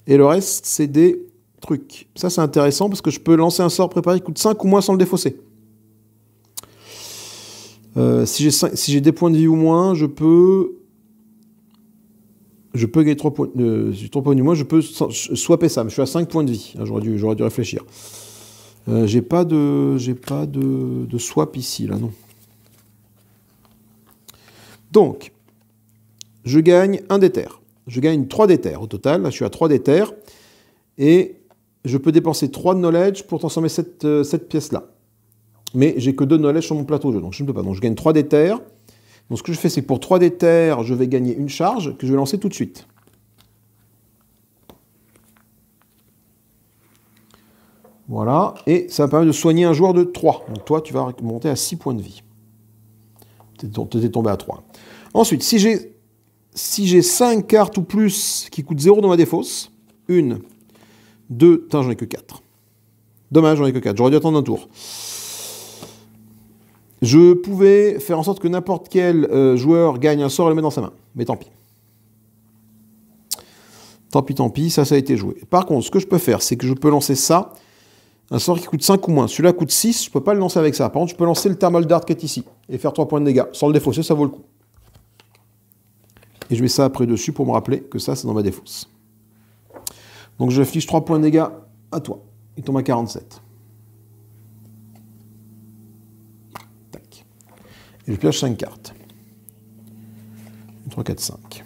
Et le reste, c'est des trucs. Ça, c'est intéressant parce que je peux lancer un sort préparé qui coûte 5 ou moins sans le défausser. Si j'ai des points de vie ou moins, je peux gagner 3 points, 3 points de vie ou moins, je peux swapper ça. Mais je suis à 5 points de vie. J'aurais dû réfléchir. J'ai pas de swap ici, là, non. Donc, je gagne 1 d'éther. Je gagne 3 d'éther au total. Là, je suis à 3 d'éther. Et je peux dépenser 3 de knowledge pour transformer cette pièce-là. Mais j'ai que 2 knowledge sur mon plateau de jeu, donc je ne peux pas. Donc je gagne 3 d'éther. Donc ce que je fais, c'est que pour 3 d'éther, je vais gagner une charge que je vais lancer tout de suite. Voilà. Et ça va me permettre de soigner un joueur de 3. Donc toi, tu vas monter à 6 points de vie. Tu es tombé à 3. Ensuite, si j'ai 5 cartes ou plus qui coûtent 0 dans ma défausse, 1, 2, putain, j'en ai que 4. Dommage, j'en ai que 4. J'aurais dû attendre un tour. Je pouvais faire en sorte que n'importe quel joueur gagne un sort et le mette dans sa main. Mais tant pis. Tant pis, ça a été joué. Par contre, ce que je peux faire, c'est que je peux lancer ça, un sort qui coûte 5 ou moins. Celui-là coûte 6, je ne peux pas le lancer avec ça. Par contre, je peux lancer le Thermal Dart qui est ici et faire 3 points de dégâts. Sans le défausser, ça vaut le coup. Et je mets ça après dessus pour me rappeler que ça, c'est dans ma défausse. Donc je affiche 3 points de dégâts à toi. Il tombe à 47. Tac. Et je pioche 5 cartes. 3, 4, 5.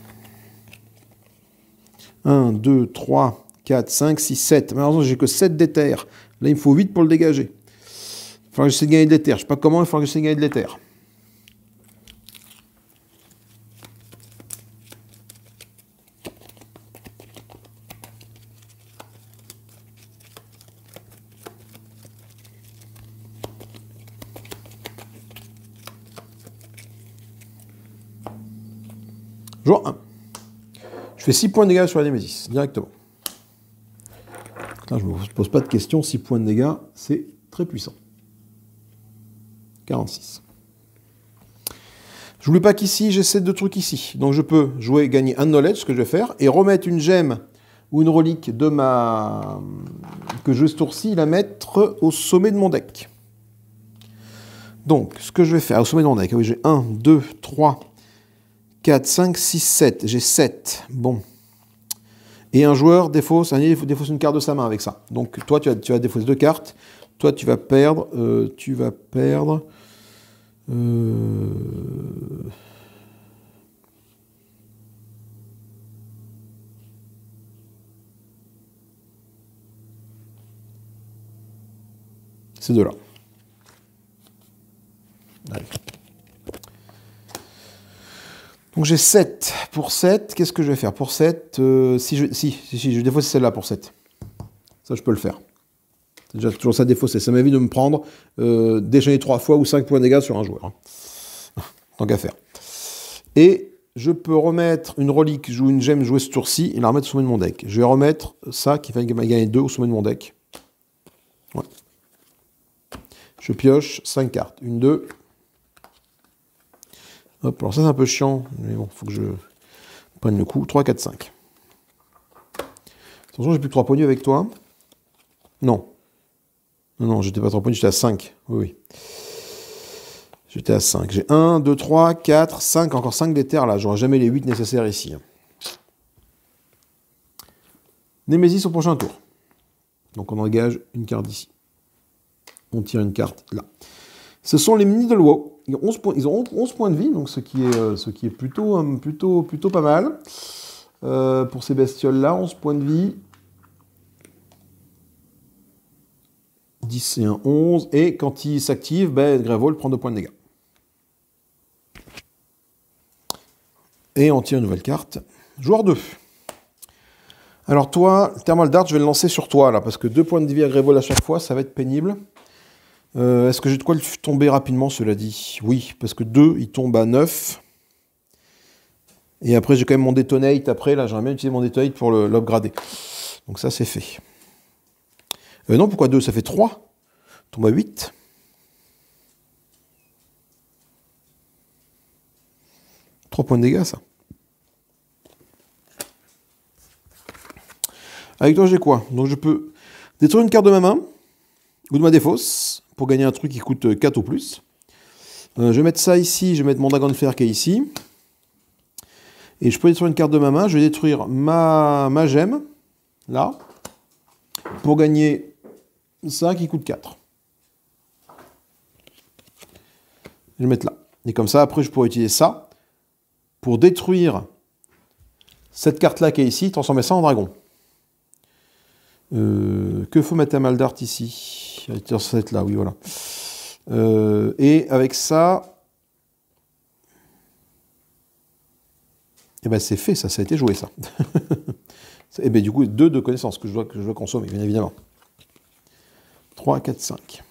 1, 2, 3, 4, 5, 6, 7. Malheureusement, j'ai que 7 d'éther. Là, il me faut 8 pour le dégager. Il faudra que j'essaie de gagner de l'éther. Je ne sais pas comment, il faudra que j'essaie de gagner de l'éther. Joueur 1. Je fais 6 points de dégâts sur la Némésis, directement. Là, je ne me pose pas de questions, 6 points de dégâts, c'est très puissant. 46. Je n'oublie pas qu'ici, j'ai ces 2 trucs ici. Donc je peux jouer, gagner un knowledge, ce que je vais faire, et remettre une gemme ou une relique de que je joue ce tour-ci, la mettre au sommet de mon deck. Donc, ce que je vais faire, au sommet de mon deck, oui, j'ai 1, 2, 3, 4, 5, 6, 7. J'ai 7. Bon. Et un joueur défausse une carte de sa main avec ça. Donc toi, tu vas défausser 2 cartes. Toi, tu vas perdre... ces deux-là. Allez. Donc j'ai 7. Pour 7, qu'est-ce que je vais faire? Pour 7, si je défausse celle-là pour 7. Ça, je peux le faire. C'est déjà toujours ça défausser. Ça m'évite de me prendre déchaîner 3 fois ou 5 points de dégâts sur un joueur. Hein. Tant qu'à faire. Et je peux remettre une relique, joue une gemme jouée ce tour-ci, et la remettre au sommet de mon deck. Je vais remettre ça qui fait gagner 2 au sommet de mon deck. Ouais. Je pioche 5 cartes. 1, 2... Hop, alors ça c'est un peu chiant, mais bon, il faut que je prenne le coup. 3, 4, 5. Attention, j'ai plus que 3 points de vue avec toi. Non. Non, j'étais pas 3 points de vue, j'étais à 5. Oui. J'étais à 5. J'ai 1, 2, 3, 4, 5, encore 5 d'éther là. J'aurai jamais les 8 nécessaires ici. Némésis au prochain tour. Donc on engage une carte d'ici. On tire une carte là. Ce sont les Needlewow. Ils ont 11 points de vie, donc ce qui est plutôt pas mal. Pour ces bestioles-là, 11 points de vie. 10 et 1, 11. Et quand il s'active, Greyvolt prend 2 points de dégâts. Et on tire une nouvelle carte. Joueur 2. Alors toi, Thermal Dart, je vais le lancer sur toi, là, parce que 2 points de vie à Grévold à chaque fois, ça va être pénible. Est-ce que j'ai de quoi le tomber rapidement, cela dit? Oui, parce que 2, il tombe à 9. Et après, j'ai quand même mon Detonate. Après, là, j'aimerais bien utiliser mon Detonate pour l'upgrader. Donc ça, c'est fait. Non, pourquoi 2? Ça fait 3. Tombe à 8. Trois points de dégâts, ça. Avec toi, j'ai quoi? Donc je peux détruire une carte de ma main ou de ma défausse pour gagner un truc qui coûte 4 ou plus. Je vais mettre ça ici, je vais mettre mon dragon de fer qui est ici. Et je peux détruire une carte de ma main, je vais détruire ma gemme, là, pour gagner ça qui coûte 4. Je vais le mettre là. Et comme ça, après, je pourrais utiliser ça pour détruire cette carte-là qui est ici, transformer ça en dragon. Que faut mettre à Thermal Dart ici? Cette là, oui, voilà. Et avec ça, et ben c'est fait, ça a été joué, ça. Et ben du coup, 2 de connaissances que je dois consommer, bien évidemment. 3, 4, 5.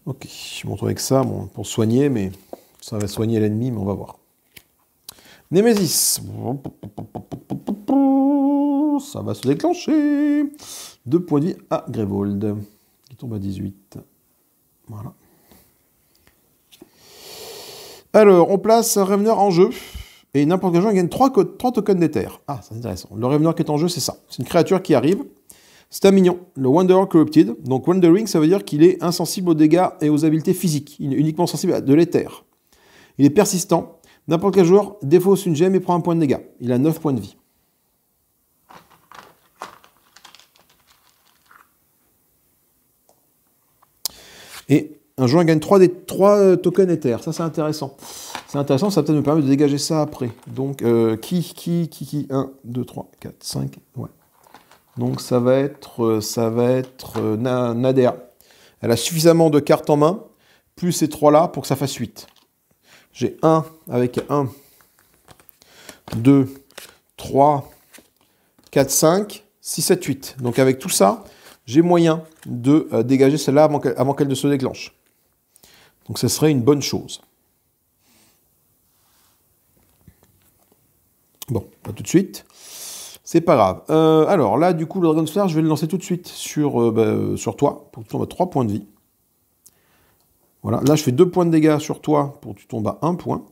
Ok, je montre avec ça, bon, pour soigner, mais ça va soigner l'ennemi, mais on va voir. Némésis. Ça va se déclencher. 2 points de vie à Grévold, qui tombe à 18. Voilà. Alors, on place un Reveneur en jeu, et n'importe quel joueur gagne 3 tokens d'éther. Ah, c'est intéressant. Le Reveneur qui est en jeu, c'est ça. C'est une créature qui arrive. C'est un mignon, le Wanderer Corrupted. Donc, Wandering, ça veut dire qu'il est insensible aux dégâts et aux habiletés physiques. Il est uniquement sensible à de l'éther. Il est persistant. N'importe quel joueur défausse une gemme et prend un point de dégâts. Il a 9 points de vie. Et un joueur gagne 3 tokens éther. Ça, c'est intéressant. C'est intéressant, ça va peut-être me permettre de dégager ça après. Donc, 1, 2, 3, 4, 5. Ouais. Donc, ça va être Nader. Elle a suffisamment de cartes en main, plus ces 3-là, pour que ça fasse 8. J'ai 1 avec 1, 2, 3, 4, 5, 6, 7, 8. Donc, avec tout ça, j'ai moyen de dégager celle-là avant qu'elle ne se déclenche. Donc, ce serait une bonne chose. Bon, pas tout de suite. C'est pas grave. Alors là, du coup, le Dragon Slayer, je vais le lancer tout de suite sur toi, pour que tu tombes à 3 points de vie. Voilà, là, je fais 2 points de dégâts sur toi, pour que tu tombes à 1 point.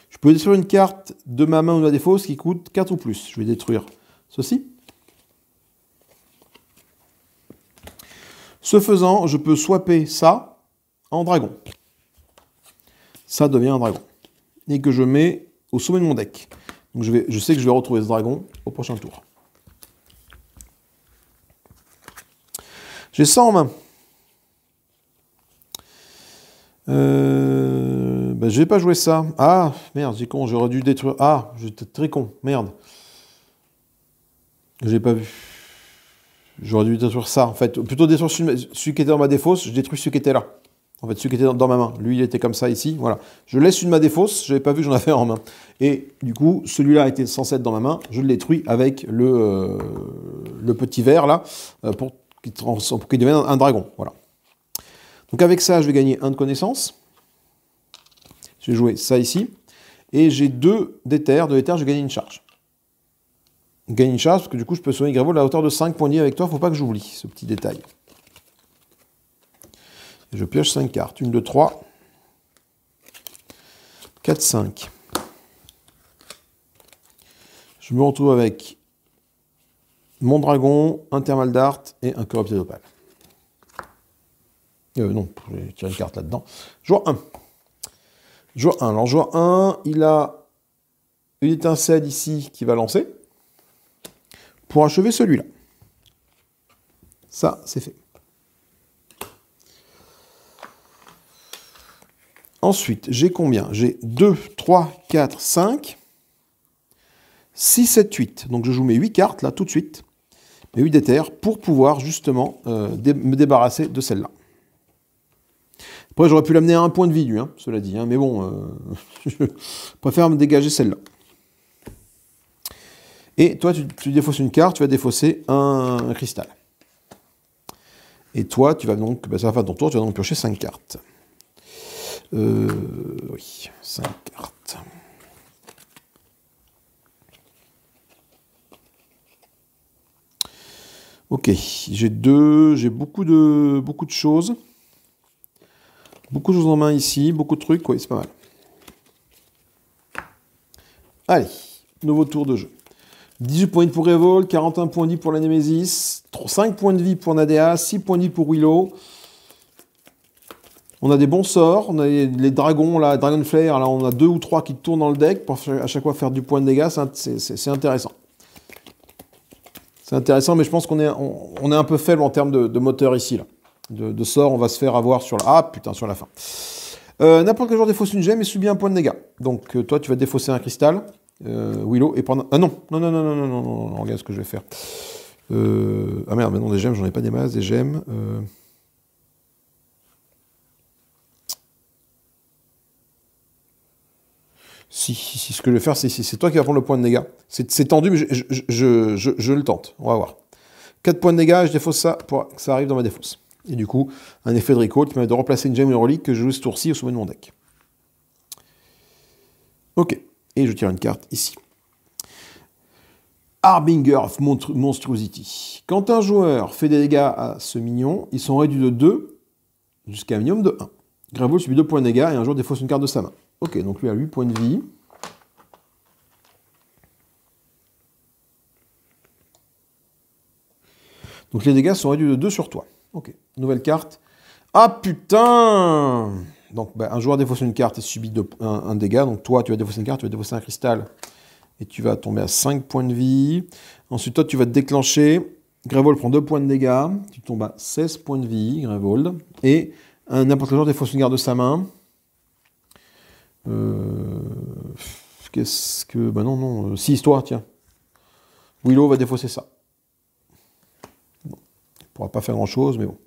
Je peux détruire une carte de ma main ou de ma défausse qui coûte 4 ou plus. Je vais détruire ceci. Ce faisant, je peux swapper ça en dragon. Ça devient un dragon. Et que je mets au sommet de mon deck. Donc je sais que je vais retrouver ce dragon au prochain tour. J'ai ça en main. Je vais pas jouer ça. Ah, merde, j'ai con, j'aurais dû détruire... Ah, j'étais très con, merde. J'ai pas vu. J'aurais dû détruire ça, en fait. Plutôt détruire celui qui était dans ma défausse, je détruis celui qui était là. En fait, celui qui était dans ma main. Lui, il était comme ça ici, voilà. Je laisse une de ma défausse, je n'avais pas vu que j'en avais en main. Et du coup, celui-là était censé être dans ma main, je le détruis avec le petit verre, là, pour qu'il devienne un dragon, voilà. Donc avec ça, je vais gagner 1 de connaissance. Je vais jouer ça ici. Et j'ai 2 d'éther. De l'éther, je vais gagner une charge. Gagner une charge, parce que du coup, je peux soigner Grévold à hauteur de 5 points de vie avec toi. Il ne faut pas que j'oublie ce petit détail. Et je pioche 5 cartes. 1, 2, 3. 4, 5. Je me retrouve avec mon dragon, un Thermal Dart et un Corrupted Opal. Non, j'ai tiré une carte là-dedans. Joueur 1. Joueur 1. Alors, joueur 1, il a une étincelle ici qui va lancer pour achever celui-là. Ça, c'est fait. Ensuite, j'ai combien? J'ai 2, 3, 4, 5, 6, 7, 8. Donc, je joue mes 8 cartes, là, tout de suite. Mes 8 d'éther, pour pouvoir, justement, me débarrasser de celle-là. Après, j'aurais pu l'amener à 1 point de vie, lui, hein, cela dit. Hein, mais bon, je préfère me dégager celle-là. Et toi, tu défausses une carte, tu vas défausser un cristal. Et toi, tu vas donc, ça va faire ton tour, tu vas donc piocher 5 cartes. Oui, 5 cartes. Ok, j'ai beaucoup de choses. Beaucoup de choses en main ici, beaucoup de trucs, oui, c'est pas mal. Allez, nouveau tour de jeu. 18 points de vie pour Revolt, 41 points de vie pour la Nemesis, 5 points de vie pour Nadea, 6 points de vie pour Willow. On a des bons sorts, on a les dragons, là, Dragon Flare, là on a 2 ou 3 qui tournent dans le deck pour à chaque fois faire du point de dégâts, c'est intéressant. C'est intéressant, mais je pense qu'on est un peu faible en termes de moteur ici, là. De sorts, on va se faire avoir sur la... Ah putain, sur la fin. N'importe quel joueur défausse une gemme et subit un point de dégâts. Donc toi, tu vas défausser un cristal, Willow, et prendre... Ah non, non, regarde ce que je vais faire. Ah merde, mais non, des gemmes, j'en ai pas des masses, des gemmes. Si, ce que je vais faire, c'est toi qui vas prendre le point de dégâts. C'est tendu, mais je le tente. On va voir. 4 points de dégâts, je défausse ça pour que ça arrive dans ma défausse. Et du coup, un effet de recall qui permet de remplacer une gemme ou une relique que je joue ce tour-ci au sommet de mon deck. Ok. Et je tire une carte ici. Harbinger of Monstrosity. Quand un joueur fait des dégâts à ce minion, ils sont réduits de 2 jusqu'à un minimum de 1. Gravel subit 2 points de dégâts et un joueur défausse une carte de sa main. Ok, donc lui a 8 points de vie. Donc les dégâts sont réduits de 2 sur toi. Ok, nouvelle carte. Ah putain! Donc un joueur défausse une carte et subit un dégât. Donc toi, tu vas défausser une carte, tu vas défausser un cristal. Et tu vas tomber à 5 points de vie. Ensuite, toi, tu vas te déclencher. Grevold prend 2 points de dégâts. Tu tombes à 16 points de vie, Grevold. Et n'importe quel joueur défausse une carte de sa main. Qu'est-ce que... Bah non, si, histoire, tiens. Willow va défausser ça. Bon. Il ne pourra pas faire grand-chose, mais bon.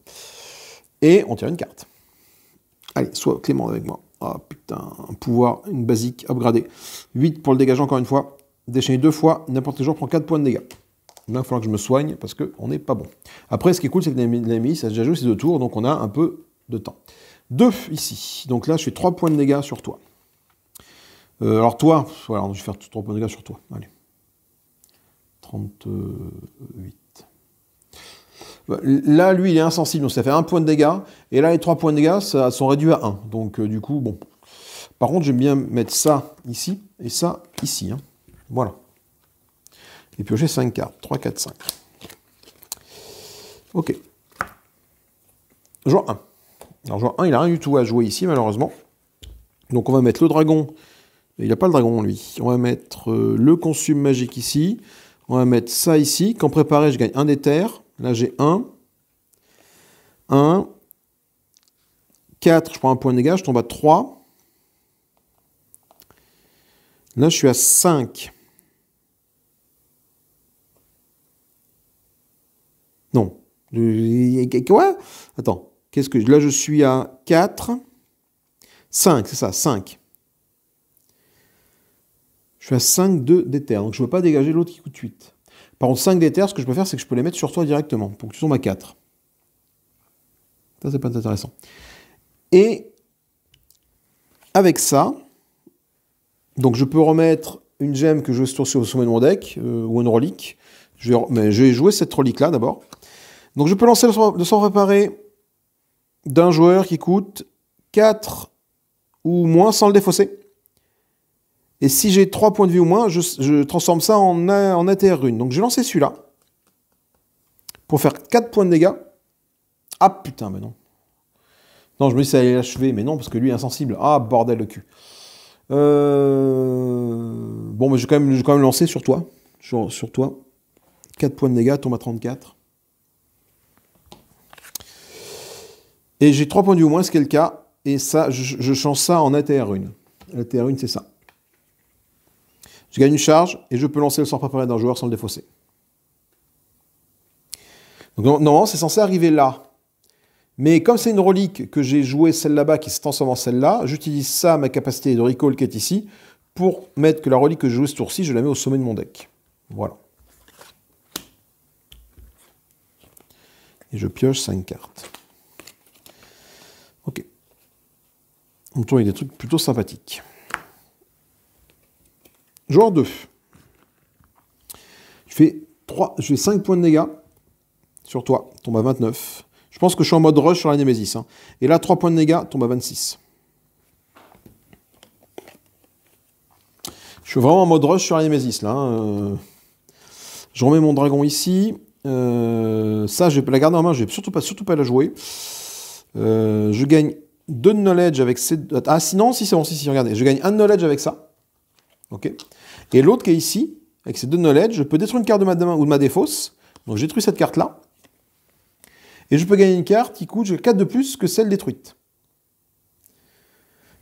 Et on tire une carte. Allez, sois clément avec moi. Ah putain, un pouvoir, une basique upgradée. 8 pour le dégager encore une fois. Déchaîner 2 fois, n'importe quel joueur prend 4 points de dégâts. Là, il va falloir que je me soigne parce qu'on n'est pas bon. Après, ce qui est cool, c'est que l'ennemi, ça a déjà joué ces 2 tours, donc on a un peu de temps. 2 ici. Donc là, je fais 3 points de dégâts sur toi. Alors toi, voilà, je vais faire 3 points de dégâts sur toi. Allez. 38. Là, lui, il est insensible, donc ça fait 1 point de dégâts. Et là, les 3 points de dégâts, ça sont réduits à 1. Donc, du coup, bon. Par contre, j'aime bien mettre ça ici et ça ici. Hein. Voilà. Et piocher 5 cartes. 3, 4, 5. Ok. Joueur 1. Alors, joueur 1, il n'a rien du tout à jouer ici, malheureusement. Donc, on va mettre le dragon. Il n'a pas le dragon, lui. On va mettre le consume magique ici. On va mettre ça ici. Quand préparé, je gagne un d'éther. Là, j'ai 1. 1. 4, je prends un point de dégâts. Je tombe à 3. Là, je suis à 5. Non. Quoi? Attends. Là, je suis à 4. 5, c'est ça, 5. Je suis à 5 d'éther, donc je ne peux pas dégager l'autre qui coûte 8. Par contre, 5 d'éther, ce que je peux faire, c'est que je peux les mettre sur toi directement, pour que tu tombes à 4. Ça, c'est pas intéressant. Et avec ça, donc je peux remettre une gemme que je vais sur au sommet de mon deck, ou une relique. Mais je vais jouer cette relique-là d'abord. Donc je peux lancer le sort préparé d'un joueur qui coûte 4 ou moins sans le défausser. Et si j'ai 3 points de vie ou moins, je transforme ça en ATR rune. Donc j'ai lancé celui-là. Pour faire 4 points de dégâts. Ah putain, mais non. Non, je me dis que ça allait l'achever, mais non, parce que lui est insensible. Ah, bordel de cul. Bon, mais je vais quand même lancer sur toi. Sur toi. 4 points de dégâts, tombe à 34. Et j'ai 3 points de vie ou moins, ce qui est le cas. Et ça, je change ça en ATR rune. ATR rune, c'est ça. Je gagne une charge et je peux lancer le sort préparé d'un joueur sans le défausser. Donc normalement, c'est censé arriver là. Mais comme c'est une relique que j'ai jouée celle là-bas qui se transforme en celle-là, j'utilise ça, ma capacité de recall qui est ici, pour mettre que la relique que je joue ce tour-ci, je la mets au sommet de mon deck. Voilà. Et je pioche 5 cartes. Ok. On tourne avec des trucs plutôt sympathiques. Joueur 2. Je fais 5 points de dégâts sur toi. Tombe à 29. Je pense que je suis en mode rush sur la Némésis. Hein. Et là, 3 points de dégâts, tombe à 26. Je suis vraiment en mode rush sur la Némésis, là. Hein. Je remets mon dragon ici. Ça, je vais la garder en main. Je vais surtout pas la jouer. Je gagne 2 de knowledge avec ces... Ah, sinon, si c'est bon, si, regardez. Je gagne 1 de knowledge avec ça. Ok. Et l'autre qui est ici, avec ces 2 de knowledge, je peux détruire une carte de ma main ou de ma défausse. Donc, j'ai détruit cette carte-là. Et je peux gagner une carte qui coûte 4 de plus que celle détruite.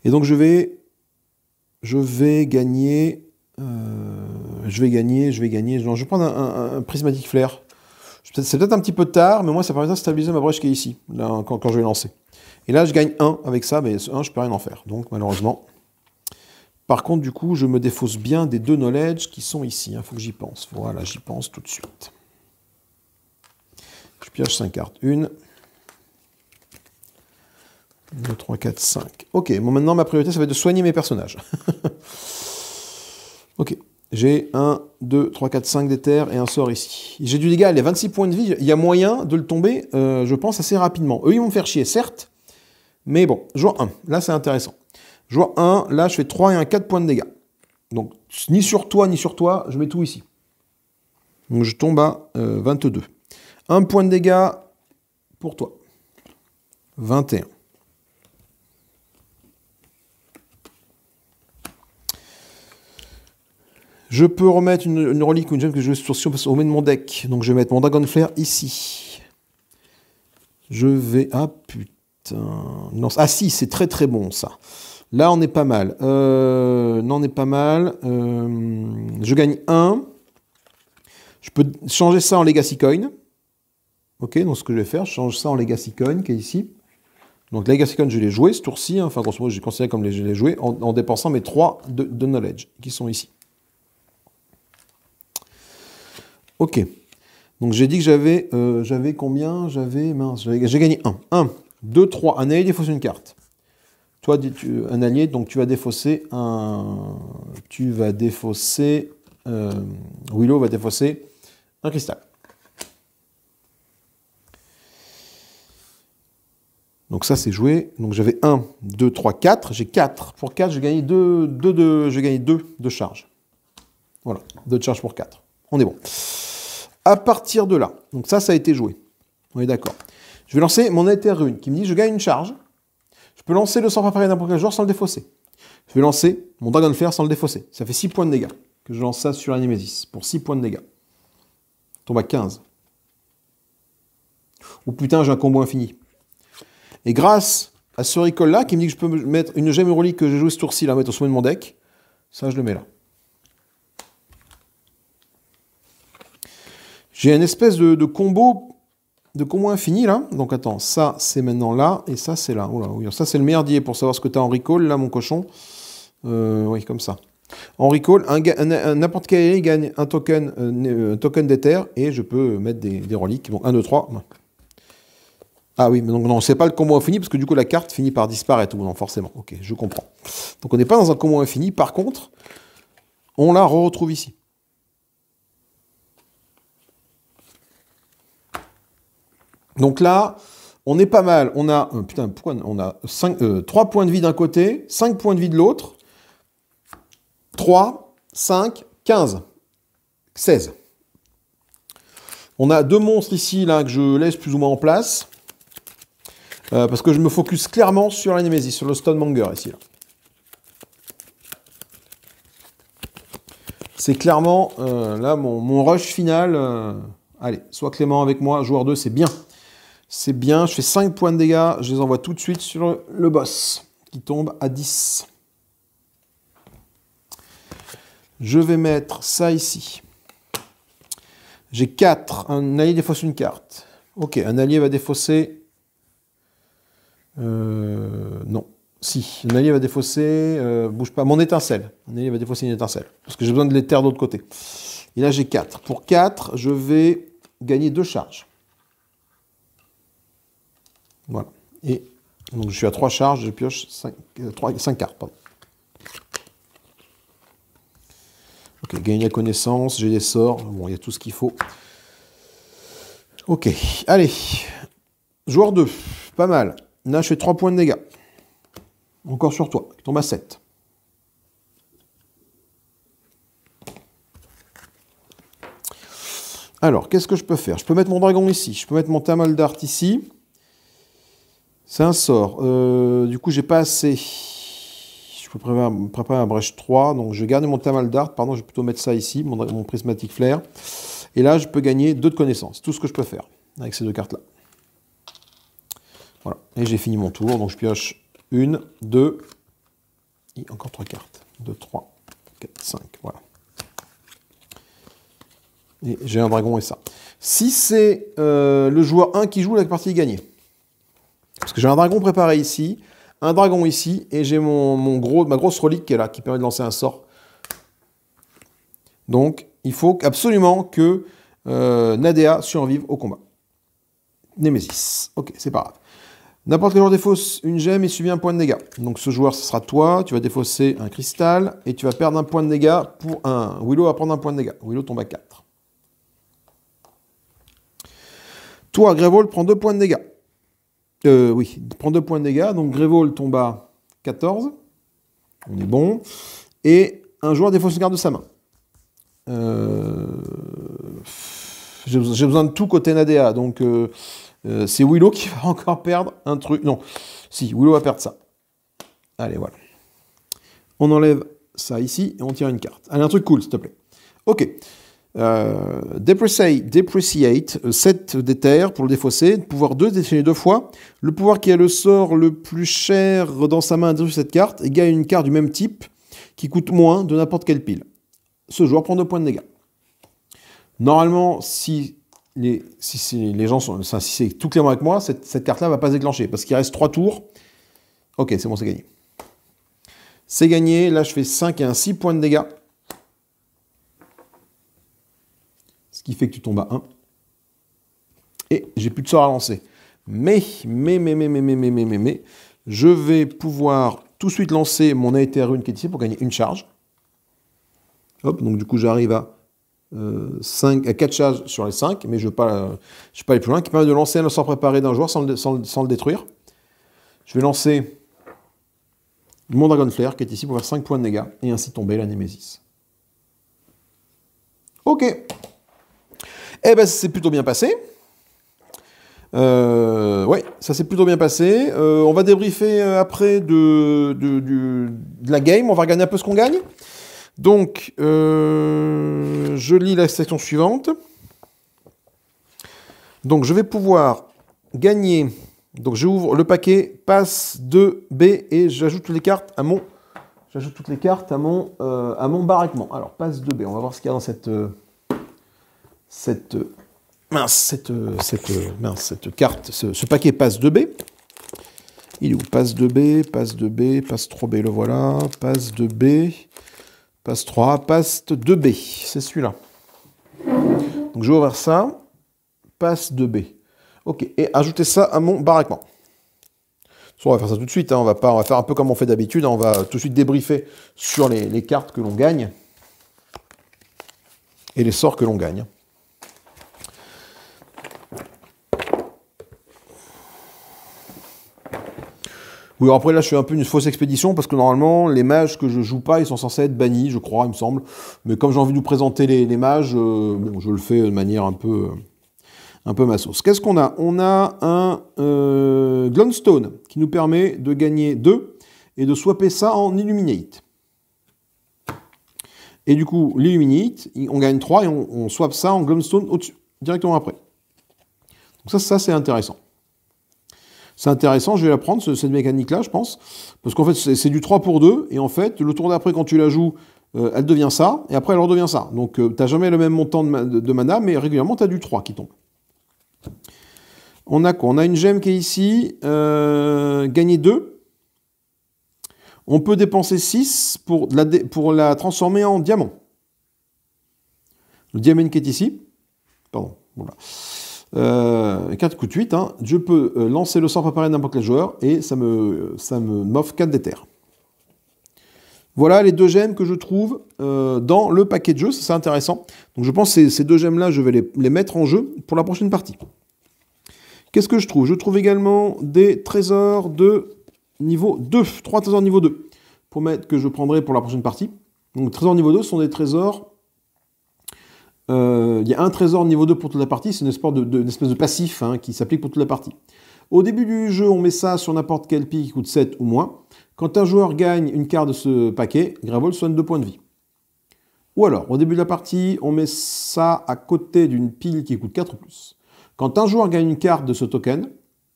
Et donc, je vais gagner... je vais gagner... Non, je vais prendre un prismatique flair. C'est peut-être un petit peu tard, mais moi, ça permettra de stabiliser ma brèche qui est ici, là, quand je vais lancer. Et là, je gagne 1 avec ça, mais 1, je peux rien en faire. Donc, malheureusement. Par contre, du coup, je me défausse bien des 2 knowledge qui sont ici. Il faut que j'y pense. Voilà, j'y pense tout de suite. Je pioche 5 cartes. 1, 2, 3, 4, 5. Ok, bon, maintenant, ma priorité, ça va être de soigner mes personnages. Ok. J'ai 1, 2, 3, 4, 5 d'éther et un sort ici. J'ai du dégât, il y a 26 points de vie. Il y a moyen de le tomber, je pense, assez rapidement. Eux, ils vont me faire chier, certes. Mais bon, joueur 1. Là, c'est intéressant. Joueur 1, là, je fais 3 et un 4 points de dégâts. Donc, ni sur toi, je mets tout ici. Donc, je tombe à 22. 1 point de dégâts pour toi. 21. Je peux remettre une relique ou une gemme que je joue sur au milieu de mon deck. Donc je vais mettre mon Dragon Flare ici. Je vais... Ah putain... Non, ah si, c'est très très bon ça. Là on est pas mal. Non, on est pas mal. Je gagne 1. Je peux changer ça en Legacy Coin. Ok, donc ce que je vais faire, je change ça en Legacy Coin qui est ici. Donc Legacy Coin, je l'ai joué ce tour-ci. Hein. Enfin, grosso modo, j'ai considéré comme je l'ai joué en dépensant mes 3 de knowledge qui sont ici. Ok. Donc j'ai dit que j'avais combien? J'ai gagné 1. 1, 2, 3. Un allié défausse une carte. Toi, un allié, donc tu vas défausser un... Willow va défausser un cristal. Donc ça, c'est joué. Donc j'avais 1, 2, 3, 4. J'ai 4. Pour 4, j'ai gagné 2 de charge. Voilà. 2 de charge pour 4. On est bon. À partir de là, donc ça a été joué. On est d'accord. Je vais lancer mon Aether Rune qui me dit je gagne une charge. Je peux lancer le sang préparé n'importe quel joueur sans le défausser. Je vais lancer mon Dragon Flare sans le défausser. Ça fait 6 points de dégâts que je lance ça sur la Némésis pour 6 points de dégâts. Tombe à 15. Ou putain, j'ai un combo infini. Et grâce à ce recall là qui me dit que je peux mettre une gemme relique que j'ai joué ce tour-ci, la mettre au sommet de mon deck, ça je le mets là. J'ai une espèce de combo infini là. Donc attends, ça c'est maintenant là et ça c'est là. Oula, oui, ça c'est le merdier pour savoir ce que tu as en recall là mon cochon. Oui, comme ça. En recall, n'importe quel allié gagne un token d'éther et je peux mettre des reliques. Bon, 1, 2, 3. Ah oui, mais donc non, c'est pas le combo infini parce que du coup la carte finit par disparaître. Non, forcément. Ok, je comprends. Donc on n'est pas dans un combo infini. Par contre, on la retrouve ici. Donc là, on est pas mal. On a, putain, pourquoi on a 3 points de vie d'un côté, 5 points de vie de l'autre. 3, 5, 15, 16. On a 2 monstres ici là que je laisse plus ou moins en place. Parce que je me focus clairement sur la Némésis, sur le Stonemonger ici. C'est clairement là mon rush final. Allez, sois clément avec moi, joueur 2, c'est bien. C'est bien, je fais 5 points de dégâts, je les envoie tout de suite sur le boss, qui tombe à 10. Je vais mettre ça ici. J'ai 4, un allié défausse une carte. Ok, un allié va défausser... non, si, un allié va défausser... bouge pas, mon étincelle. Un allié va défausser une étincelle, parce que j'ai besoin de l'éther de l'autre côté. Et là, j'ai 4. Pour 4, je vais gagner 2 charges. Voilà. Et donc, je suis à 3 charges, je pioche 5 cartes. Pardon. Ok, gagner la connaissance, j'ai des sorts. Bon, il y a tout ce qu'il faut. Ok, allez. Joueur 2, pas mal. Là, je fais 3 points de dégâts. Encore sur toi, qui tombe à 7. Alors, qu'est-ce que je peux faire? Je peux mettre mon dragon ici. Je peux mettre mon Tamaldart ici. C'est un sort. Du coup, j'ai pas assez. Je peux préparer un brèche 3. Donc, je garde mon Tamaldart. Pardon, je vais plutôt mettre ça ici, mon prismatique flair. Et là, je peux gagner 2 de connaissance. Tout ce que je peux faire avec ces 2 cartes-là. Voilà. Et j'ai fini mon tour. Donc, je pioche 1, 2. Et encore 3 cartes. 2, 3, 4, 5. Voilà. Et j'ai un dragon et ça. Si c'est le joueur 1 qui joue, la partie est gagnée. Parce que j'ai un dragon préparé ici, un dragon ici, et j'ai ma grosse relique qui est là, qui permet de lancer un sort. Donc, il faut absolument que Nadea survive au combat. Némésis. Ok, c'est pas grave. N'importe quel joueur défausse une gemme et subit un point de dégâts. Donc ce joueur, ce sera toi, tu vas défausser un cristal, et tu vas perdre un point de dégâts pour un... Willow va prendre un point de dégâts. Willow tombe à 4. Toi, Grévol, prend 2 points de dégâts. Oui, prend 2 points de dégâts. Donc Grévol tombe à 14. On est bon. Et un joueur défausse une carte de sa main. J'ai besoin de tout côté Nadea. Donc c'est Willow qui va encore perdre un truc. Non, si, Willow va perdre ça. Allez, voilà. On enlève ça ici et on tire une carte. Allez, un truc cool, s'il te plaît. Ok. Depreciate, 7 d'éther pour le défausser, pouvoir 2 déchaîner 2 fois. Le pouvoir qui a le sort le plus cher dans sa main sur cette carte et gagne une carte du même type qui coûte moins de n'importe quelle pile. Ce joueur prend 2 points de dégâts. Normalement, si les gens sont, si c'est tout clairement avec moi, cette carte-là ne va pas se déclencher parce qu'il reste 3 tours. Ok, c'est bon, c'est gagné. C'est gagné. Là, je fais 5 et un 6 points de dégâts. Ce qui fait que tu tombes à 1. Et j'ai plus de sort à lancer. Mais, je vais pouvoir tout de suite lancer mon Aether Rune qui est ici pour gagner une charge. Hop, donc du coup j'arrive à 4 charges sur les 5, mais je ne vais pas aller plus loin, qui permet de lancer un sort préparé d'un joueur sans le détruire. Je vais lancer mon Dragon Flare qui est ici pour faire 5 points de dégâts et ainsi tomber la Némésis. Ok. Eh ben, ça s'est plutôt bien passé. Ouais, ça s'est plutôt bien passé. On va débriefer après de la game. On va regarder un peu ce qu'on gagne. Donc, je lis la section suivante. Donc, je vais pouvoir gagner. Donc, j'ouvre le paquet passe 2B et j'ajoute toutes les cartes à mon. J'ajoute toutes les cartes à mon baraquement. Alors, passe 2B. On va voir ce qu'il y a dans cette carte, ce paquet passe 2B. Il est où? Passe 2B, passe 2B, passe 3B, le voilà. Passe 2B, passe 3, passe 2B. C'est celui-là. Donc je vais ouvrir ça. Passe 2B. Ok, et ajouter ça à mon baraquement. On va faire ça tout de suite. Hein. On va faire un peu comme on fait d'habitude. Hein. On va tout de suite débriefer sur les cartes que l'on gagne et les sorts que l'on gagne. Oui, alors après là je suis un peu une fausse expédition parce que normalement les mages que je joue pas ils sont censés être bannis, je crois, il me semble. Mais comme j'ai envie de vous présenter les mages, bon, je le fais de manière un peu ma sauce. Qu'est-ce qu'on a? On a un Glowstone qui nous permet de gagner 2 et de swapper ça en Illuminate. Et du coup, l'Illuminate, on gagne 3 et on swap ça en Glowstone au-dessus, directement après. Donc ça c'est intéressant. C'est intéressant, je vais la prendre, cette mécanique-là, je pense. Parce qu'en fait, c'est du 3 pour 2. Et en fait, le tour d'après, quand tu la joues, elle devient ça. Et après, elle redevient ça. Donc, tu n'as jamais le même montant de mana, mais régulièrement, tu as du 3 qui tombe. On a quoi? On a une gemme qui est ici. Gagner 2. On peut dépenser 6 pour la transformer en diamant. Le diamètre qui est ici. Pardon, voilà. 4 coups de 8, hein. Je peux lancer le sort préparé n'importe quel joueur et ça m'offre 4 d'éther. Voilà les 2 gemmes que je trouve dans le paquet de jeu, c'est intéressant. Donc je pense que ces 2 gemmes-là, je vais les mettre en jeu pour la prochaine partie. Qu'est-ce que je trouve? Je trouve également des trésors de niveau 2, 3 trésors niveau 2, que je prendrai pour la prochaine partie. Donc trésors niveau 2 sont des trésors... Il y a un trésor niveau 2 pour toute la partie, c'est une espèce de passif hein, qui s'applique pour toute la partie. Au début du jeu, on met ça sur n'importe quel pic qui coûte 7 ou moins. Quand un joueur gagne une carte de ce paquet, Gravol soigne 2 points de vie. Ou alors, au début de la partie, on met ça à côté d'une pile qui coûte 4 ou plus. Quand un joueur gagne une carte de ce token,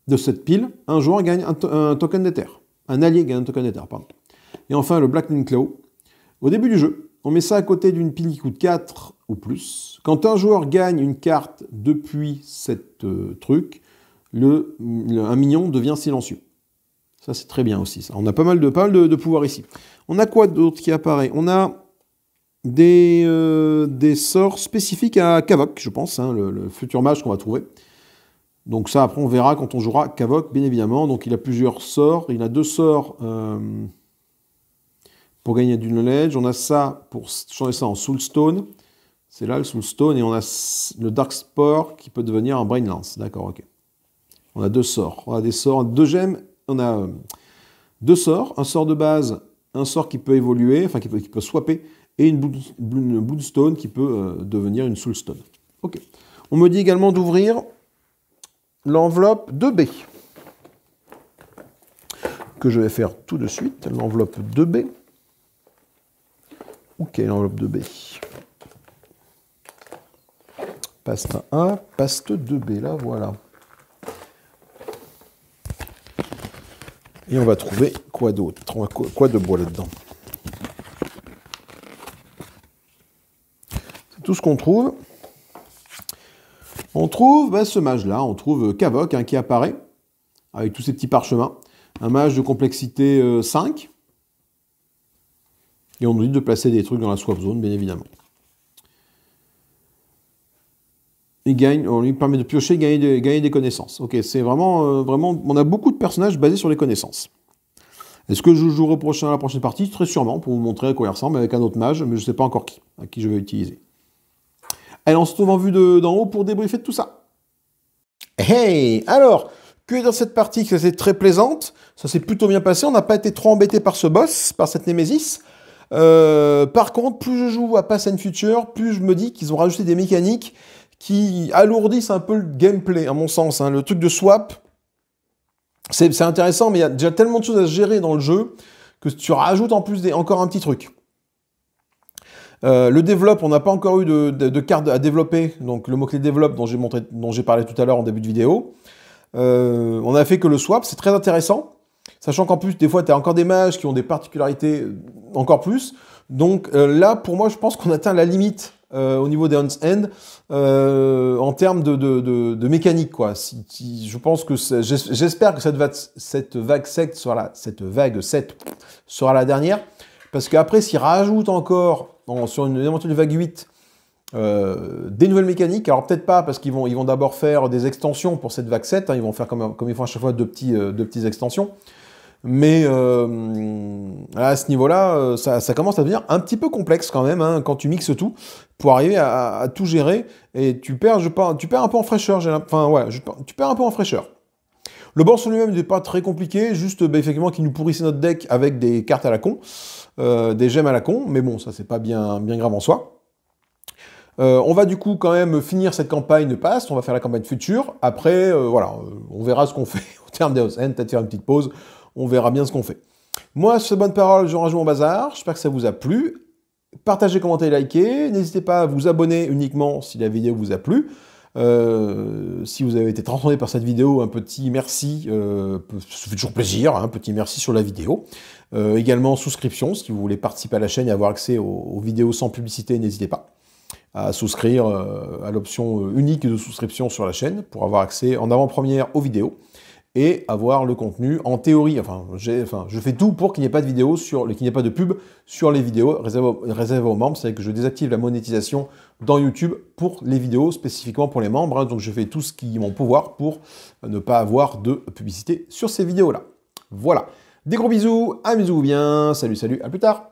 de cette pile, un joueur gagne un token d'éther. Un allié gagne un token d'éther, pardon. Et enfin, le Blackening Claw. Au début du jeu, on met ça à côté d'une pile qui coûte 4 ou plus. Quand un joueur gagne une carte depuis cette truc, un minion devient silencieux. Ça, c'est très bien aussi. Ça. On a pas mal de pouvoir ici. On a quoi d'autre qui apparaît? On a des sorts spécifiques à Kavok, je pense, hein, le futur mage qu'on va trouver. Donc ça, après, on verra quand on jouera Kavok, bien évidemment. Donc il a plusieurs sorts. Il a 2 sorts... pour gagner du knowledge, on a ça pour changer ça en Soulstone. C'est là le Soulstone. Et on a le Dark Spore qui peut devenir un Brain Lance. D'accord, ok. On a 2 sorts. On a des sorts, 2 gemmes. On a 2 sorts. Un sort de base, un sort qui peut évoluer, enfin qui peut swapper. Et une Bloodstone qui peut devenir une Soulstone. Ok. On me dit également d'ouvrir l'enveloppe 2B. Que je vais faire tout de suite. L'enveloppe 2B. Ok, l'enveloppe 2B. Paste 1, paste 2B, là, voilà. Et on va trouver quoi d'autre? Quoi de beau là-dedans? C'est tout ce qu'on trouve. On trouve ce mage-là, on trouve Kavok hein, qui apparaît, avec tous ces petits parchemins. Un mage de complexité 5. Et on nous dit de placer des trucs dans la swap zone, bien évidemment. On lui permet de piocher, gagner des connaissances. Ok, c'est vraiment, on a beaucoup de personnages basés sur les connaissances. Est-ce que je jouerai la prochaine partie? Très sûrement, pour vous montrer à quoi il ressemble, avec un autre mage, mais je ne sais pas encore à qui je vais utiliser. Allez, on se retrouve en vue d'en haut pour débriefer de tout ça. Hey! Alors, que dans cette partie, ça c'est très plaisante, ça s'est plutôt bien passé, on n'a pas été trop embêté par ce boss, par cette Némésis. Par contre, plus je joue à Past and Future, plus je me dis qu'ils ont rajouté des mécaniques qui alourdissent un peu le gameplay, à mon sens. Hein. Le truc de swap, c'est intéressant, mais il y a déjà tellement de choses à gérer dans le jeu que tu rajoutes en plus encore un petit truc. Le développe, on n'a pas encore eu de carte à développer, donc le mot-clé développe dont j'ai parlé tout à l'heure en début de vidéo. On a fait que le swap, c'est très intéressant. Sachant qu'en plus, des fois, tu as encore des mages qui ont des particularités encore plus. Donc là, pour moi, je pense qu'on atteint la limite au niveau des Hunt's End en termes de mécanique, quoi. Je pense que j'espère que cette vague 7 sera la dernière. Parce qu'après, s'ils rajoutent encore, sur une éventuelle vague 8, des nouvelles mécaniques, alors peut-être pas, parce qu'ils vont d'abord faire des extensions pour cette vague 7, hein, ils vont faire comme ils font à chaque fois deux petites extensions. Mais à ce niveau-là, ça commence à devenir un petit peu complexe quand même, hein, quand tu mixes tout, pour arriver à tout gérer, et tu perds un peu en fraîcheur, tu perds un peu en fraîcheur. Le boss en lui-même n'est pas très compliqué, juste effectivement qu'il nous pourrissait notre deck avec des cartes à la con, des gemmes à la con, mais bon, ça c'est pas bien grave en soi. On va du coup quand même finir cette campagne de Past, on va faire la campagne future, après, voilà, on verra ce qu'on fait au terme des Hunt's End, peut-être faire une petite pause, on verra bien ce qu'on fait. Moi, sur ces bonnes paroles, je rajoute mon bazar, j'espère que ça vous a plu. Partagez, commentez, likez, n'hésitez pas à vous abonner uniquement si la vidéo vous a plu. Si vous avez été transformé par cette vidéo, un petit merci, ça fait toujours plaisir, un petit merci sur la vidéo. Également souscription, si vous voulez participer à la chaîne et avoir accès aux vidéos sans publicité, n'hésitez pas à souscrire à l'option unique de souscription sur la chaîne pour avoir accès en avant-première aux vidéos. et avoir le contenu en théorie. Enfin, je fais tout pour qu'il n'y ait pas de vidéos qu'il n'y ait pas de pub sur les vidéos réservées aux membres. C'est-à-dire que je désactive la monétisation dans YouTube pour les vidéos, spécifiquement pour les membres. Hein. Donc, je fais tout ce qui est en mon pouvoir pour ne pas avoir de publicité sur ces vidéos-là. Voilà. Des gros bisous, amusez-vous bien. Salut, salut, à plus tard.